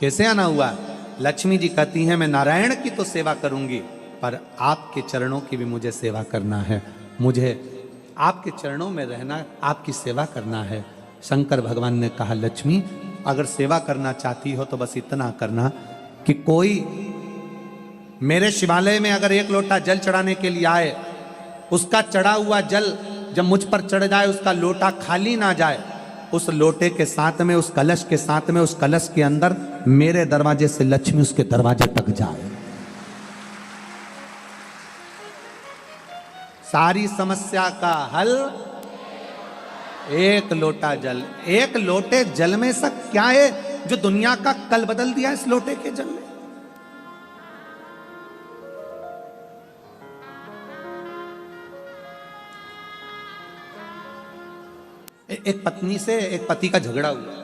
कैसे आना हुआ। लक्ष्मी जी कहती हैं, मैं नारायण की तो सेवा करूंगी, पर आपके चरणों की भी मुझे सेवा करना है, मुझे आपके चरणों में रहना, आपकी सेवा करना है। शंकर भगवान ने कहा, लक्ष्मी अगर सेवा करना चाहती हो तो बस इतना करना कि कोई मेरे शिवालय में अगर एक लोटा जल चढ़ाने के लिए आए, उसका चढ़ा हुआ जल जब मुझ पर चढ़ जाए, उसका लोटा खाली ना जाए, उस लोटे के साथ में, उस कलश के साथ में, उस कलश के अंदर मेरे दरवाजे से लक्ष्मी उसके दरवाजे तक जाए। सारी समस्या का हल एक लोटा जल। एक लोटे जल में सब क्या है जो दुनिया का कल बदल दिया इस लोटे के जल ने। एक पत्नी से एक पति का झगड़ा हुआ।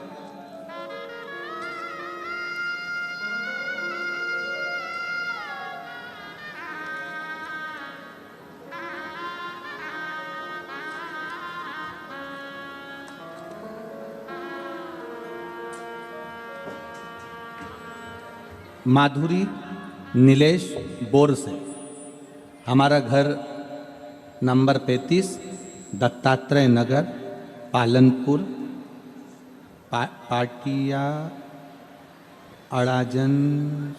माधुरी नीलेश बोर से। हमारा घर नंबर 35 दत्तात्रेय नगर पालनपुर पाटिया अड़ाजन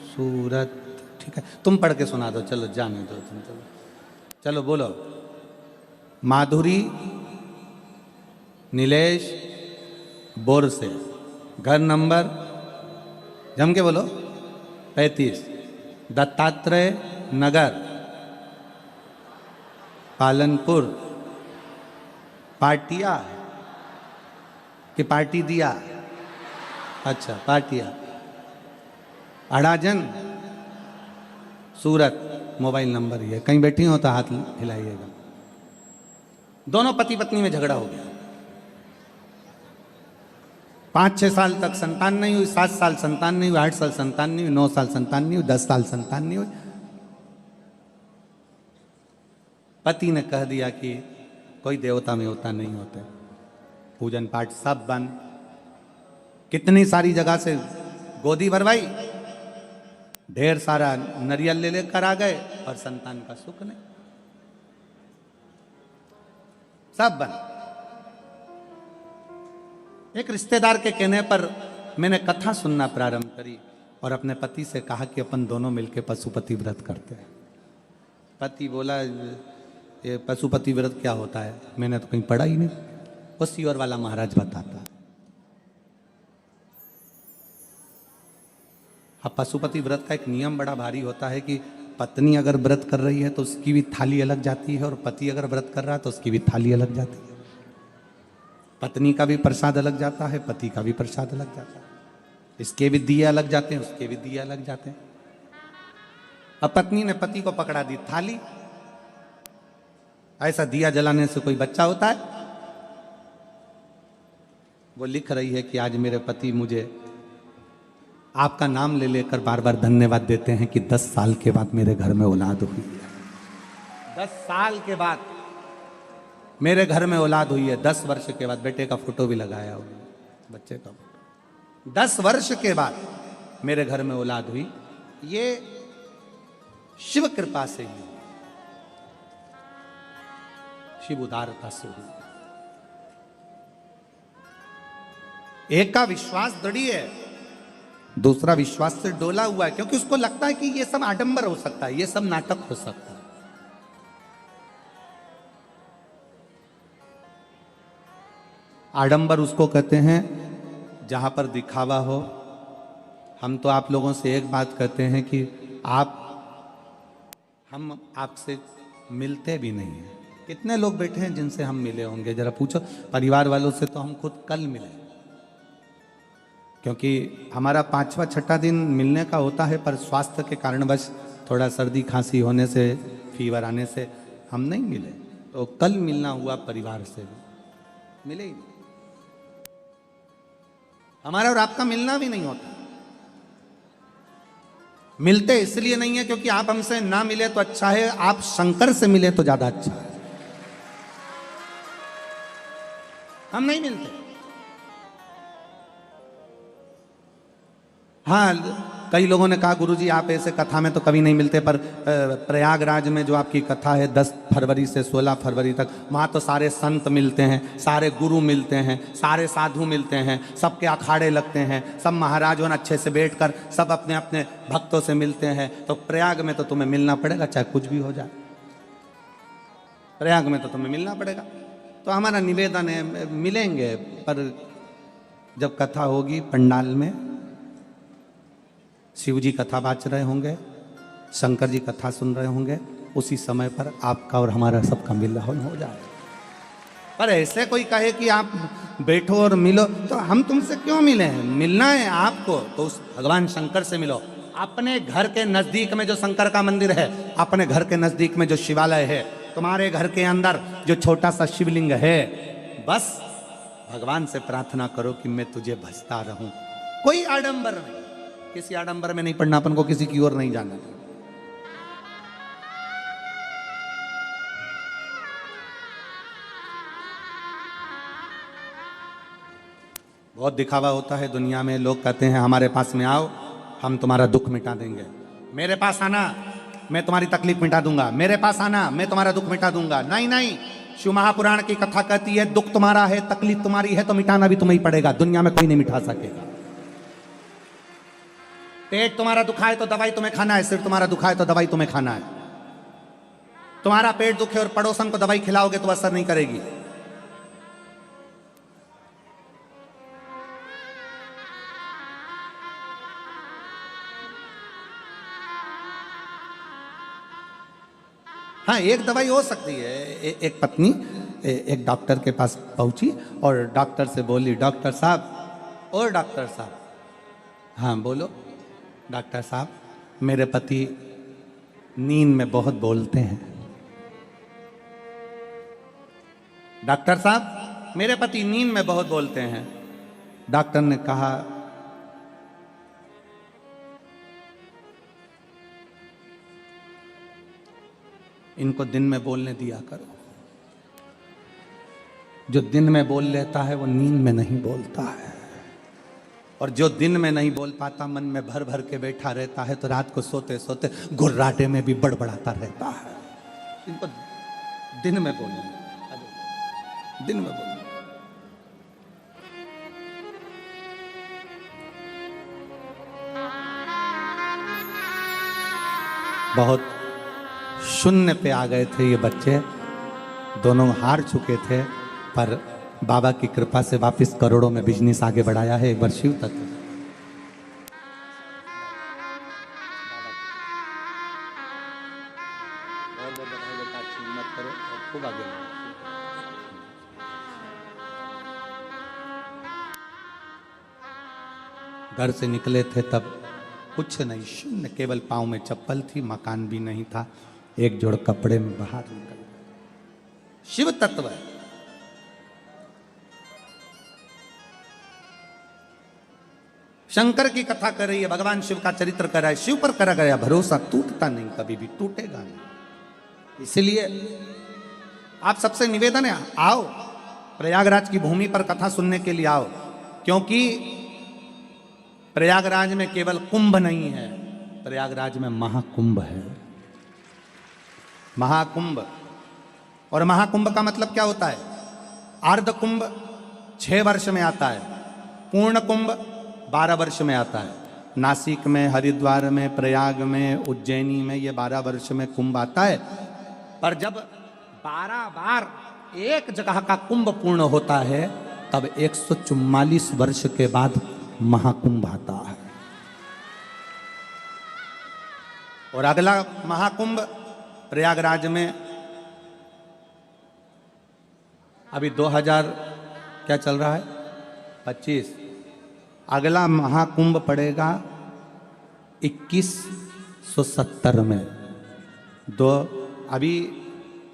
सूरत। ठीक है, तुम पढ़ के सुना दो, चलो जाने दो तुम, चलो बोलो। माधुरी नीलेश बोर से, घर नंबर जम के बोलो 35 दत्तात्रेय नगर पालनपुर पाटिया कि पार्टी दिया, अच्छा पाटिया अड़ाजन सूरत। मोबाइल नंबर ये, कहीं बैठी हो तो हाथ हिलाइएगा। दोनों पति पत्नी में झगड़ा हो गया। 5-6 साल तक संतान नहीं हुई, 7 साल संतान नहीं हुई, 8 साल संतान नहीं हुई, 9 साल संतान नहीं हुई, 10 साल संतान नहीं हुई। पति ने कह दिया कि कोई देवता में होता नहीं होते, पूजन पाठ सब बंद। कितनी सारी जगह से गोदी भरवाई, ढेर सारा नरियल ले लेकर आ गए और संतान का सुख नहीं, सब बंद। एक रिश्तेदार के कहने पर मैंने कथा सुनना प्रारंभ करी और अपने पति से कहा कि अपन दोनों मिलकर पशुपति व्रत करते हैं। पति बोला ये पशुपति व्रत क्या होता है? मैंने तो कहीं पढ़ा ही नहीं। वो सीवर वाला महाराज बताता। अब पशुपति व्रत का एक नियम बड़ा भारी होता है कि पत्नी अगर व्रत कर रही है तो उसकी भी थाली अलग जाती है, और पति अगर व्रत कर रहा है तो उसकी भी थाली अलग जाती है। पत्नी का भी प्रसाद अलग जाता है, पति का भी प्रसाद अलग जाता है। इसके भी दिए अलग जाते हैं, उसके भी दिए अलग जाते हैं। अब पत्नी ने पति को पकड़ा दी थाली। ऐसा दिया जलाने से कोई बच्चा होता है? वो लिख रही है कि आज मेरे पति मुझे आपका नाम ले लेकर बार बार धन्यवाद देते हैं कि 10 साल के बाद मेरे घर में औलाद हुई है। 10 साल के बाद मेरे घर में औलाद हुई है। 10 वर्ष के बाद बेटे का फोटो भी लगाया हुआ, बच्चे का फोटो। 10 वर्ष के बाद मेरे घर में औलाद हुई। ये शिव कृपा से ही, शिव उदारता से हुई। एक का विश्वास दृढ़ है, दूसरा विश्वास से डोला हुआ है, क्योंकि उसको लगता है कि ये सब आडंबर हो सकता है, ये सब नाटक हो सकता है। आडंबर उसको कहते हैं जहां पर दिखावा हो। हम तो आप लोगों से एक बात कहते हैं कि हम आपसे मिलते भी नहीं हैं। कितने लोग बैठे हैं जिनसे हम मिले होंगे? जरा पूछो। परिवार वालों से तो हम खुद कल मिले, क्योंकि हमारा 5वां 6ठा दिन मिलने का होता है, पर स्वास्थ्य के कारणवश थोड़ा सर्दी खांसी होने से, फीवर आने से हम नहीं मिले। तो कल मिलना हुआ परिवार से, मिले ही नहीं। हमारा और आपका मिलना भी नहीं होता। मिलते इसलिए नहीं है क्योंकि आप हमसे ना मिले तो अच्छा है, आप शंकर से मिले तो ज्यादा अच्छा है। हम नहीं मिलते। हाँ, कई लोगों ने कहा गुरुजी आप ऐसे कथा में तो कभी नहीं मिलते, पर प्रयागराज में जो आपकी कथा है 10 फरवरी से 16 फरवरी तक, वहाँ तो सारे संत मिलते हैं, सारे गुरु मिलते हैं, सारे साधु मिलते हैं, सबके अखाड़े लगते हैं, सब महाराजों अच्छे से बैठकर सब अपने अपने भक्तों से मिलते हैं। तो प्रयाग में तो तुम्हें मिलना पड़ेगा, चाहे कुछ भी हो जाए। प्रयाग में तो तुम्हें मिलना पड़ेगा। तो हमारा निवेदन है, मिलेंगे, पर जब कथा होगी पंडाल में, शिव जी कथा बाच रहे होंगे, शंकर जी कथा सुन रहे होंगे, उसी समय पर आपका और हमारा सबका मिलन हो जाए। पर ऐसे कोई कहे कि आप बैठो और मिलो, तो हम तुमसे क्यों मिले हैं? मिलना है आपको तो उस भगवान शंकर से मिलो। अपने घर के नजदीक में जो शंकर का मंदिर है, अपने घर के नजदीक में जो शिवालय है, तुम्हारे घर के अंदर जो छोटा सा शिवलिंग है, बस भगवान से प्रार्थना करो कि मैं तुझे भजता रहूं। कोई आडंबर नहीं, किसी आडंबर में नहीं पड़ना, अपन को किसी की ओर नहीं जाना। बहुत दिखावा होता है दुनिया में। लोग कहते हैं हमारे पास में आओ, हम तुम्हारा दुख मिटा देंगे। मेरे पास आना, मैं तुम्हारी तकलीफ मिटा दूंगा। मेरे पास आना, मैं तुम्हारा दुख मिटा दूंगा। नहीं नहीं, शिव महापुराण की कथा कहती है दुख तुम्हारा है, तकलीफ तुम्हारी है, तो मिटाना भी तुम्हें ही पड़ेगा। दुनिया में कोई नहीं मिटा सकेगा। पेट तुम्हारा दुखा है तो दवाई तुम्हें खाना है, सिर तुम्हारा दुखा है तो दवाई तुम्हें खाना है। तुम्हारा पेट दुखे और पड़ोसन को दवाई खिलाओगे तो असर नहीं करेगी। हाँ, एक दवाई हो सकती है। एक पत्नी एक डॉक्टर के पास पहुंची और डॉक्टर से बोली, डॉक्टर साहब, और डॉक्टर साहब, हाँ बोलो। डॉक्टर साहब, मेरे पति नींद में बहुत बोलते हैं। डॉक्टर साहब, मेरे पति नींद में बहुत बोलते हैं। डॉक्टर ने कहा, इनको दिन में बोलने दिया करो। जो दिन में बोल लेता है वो नींद में नहीं बोलता है, और जो दिन में नहीं बोल पाता, मन में भर भर के बैठा रहता है, तो रात को सोते सोते गुर्राटे में भी बड़बड़ाता रहता है। इनको दिन में बोलना, दिन में बोलना। बहुत शून्य पे आ गए थे ये बच्चे, दोनों हार चुके थे, पर बाबा की कृपा से वापस करोड़ों में बिजनेस आगे बढ़ाया है। एक बार शिव तत्व। घर से निकले थे तब कुछ नहीं, शून्य, केवल पाँव में चप्पल थी, मकान भी नहीं था, एक जोड़ कपड़े में बाहर निकल गए। शिव तत्व है। शंकर की कथा कर रही है, भगवान शिव का चरित्र कर रहा है, शिव पर करा गया भरोसा टूटता नहीं, कभी भी टूटेगा नहीं। इसलिए आप सबसे निवेदन है, आओ प्रयागराज की भूमि पर कथा सुनने के लिए आओ, क्योंकि प्रयागराज में केवल कुंभ नहीं है, प्रयागराज में महाकुंभ है। महाकुंभ, और महाकुंभ का मतलब क्या होता है? अर्ध कुंभ 6 वर्ष में आता है, पूर्ण कुंभ 12 वर्ष में आता है। नासिक में, हरिद्वार में, प्रयाग में, उज्जैनी में ये 12 वर्ष में कुंभ आता है। पर जब 12 बार एक जगह का कुंभ पूर्ण होता है, तब 144 वर्ष के बाद महाकुंभ आता है। और अगला महाकुंभ प्रयागराज में अभी 2000 क्या चल रहा है 25, अगला महाकुंभ पड़ेगा 2170 में। अभी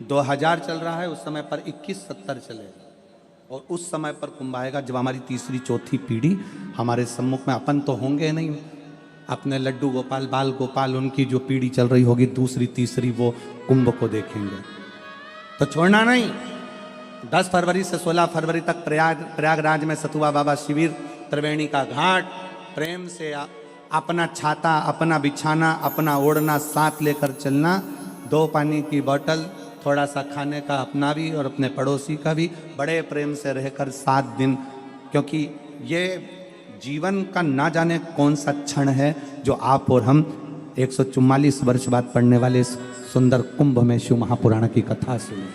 2000 चल रहा है, उस समय पर 2170 चलेगा, और उस समय पर कुंभ आएगा जब हमारी तीसरी चौथी पीढ़ी हमारे सम्मुख में, अपन तो होंगे नहीं, अपने लड्डू गोपाल, बाल गोपाल, उनकी जो पीढ़ी चल रही होगी दूसरी तीसरी, वो कुंभ को देखेंगे। तो छोड़ना नहीं। 10 फरवरी से 16 फरवरी तक प्रयागराज में सतुआ बाबा शिविर, त्रिवेणी का घाट, प्रेम से अपना छाता, अपना बिछाना, अपना ओढ़ना साथ लेकर चलना, 2 पानी की बोतल, थोड़ा सा खाने का अपना भी और अपने पड़ोसी का भी, बड़े प्रेम से रहकर 7 दिन, क्योंकि ये जीवन का ना जाने कौन सा क्षण है जो आप और हम 144 वर्ष बाद पढ़ने वाले इस सुंदर कुंभ में शिव महापुराण की कथा सुने,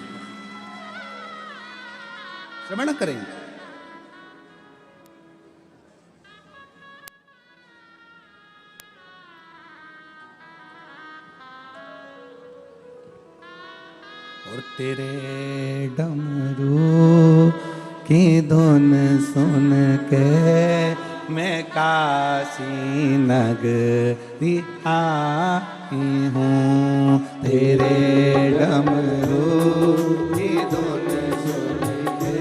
श्रवण करेंगे। और तेरे डमरू की धुन सुन के मैं काशी नगरी आई हूँ, तेरे डमरू की धुन सुन के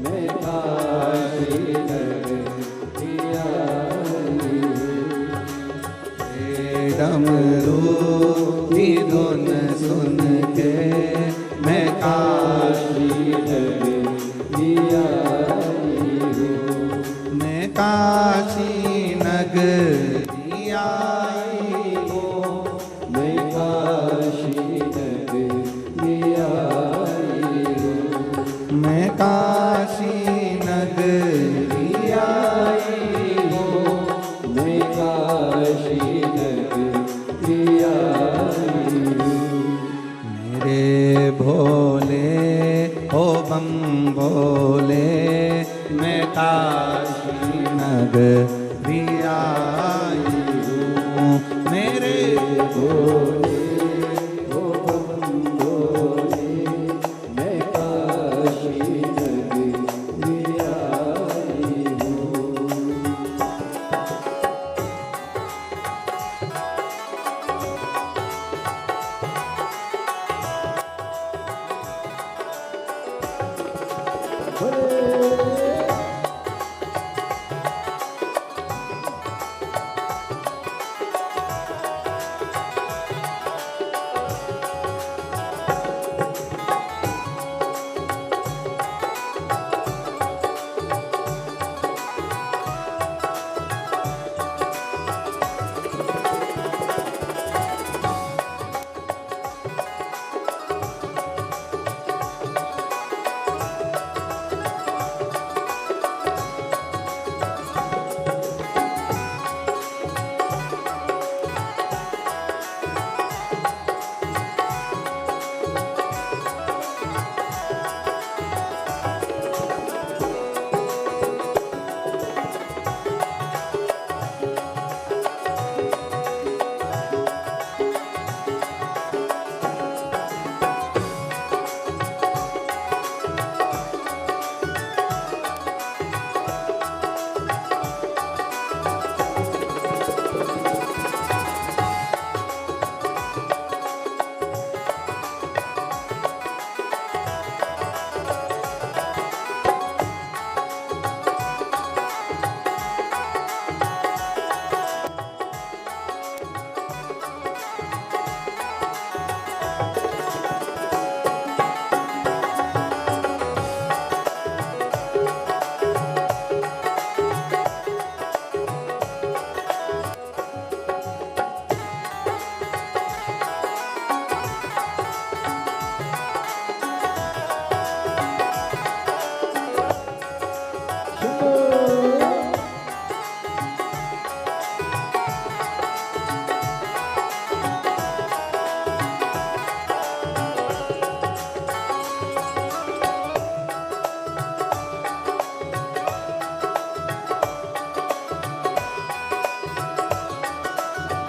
मैं काशी नगरी आई हूँ, तेरे डमरू की धुन सुन के मैं काशी नगरी आई हूँ, मैं काशी नगरी आई हूँ, मैं काशी नगरी आई हूँ, मैं काशी नगरी आई हूँ, मैं काशी नगरी आई हूँ, मेरे भोले ओ बम भोले, मैं काशी नगरी आई हूँ, मेरे भोले ओ बम भोले, मैं काशी नगरी आई हूँ। Hey!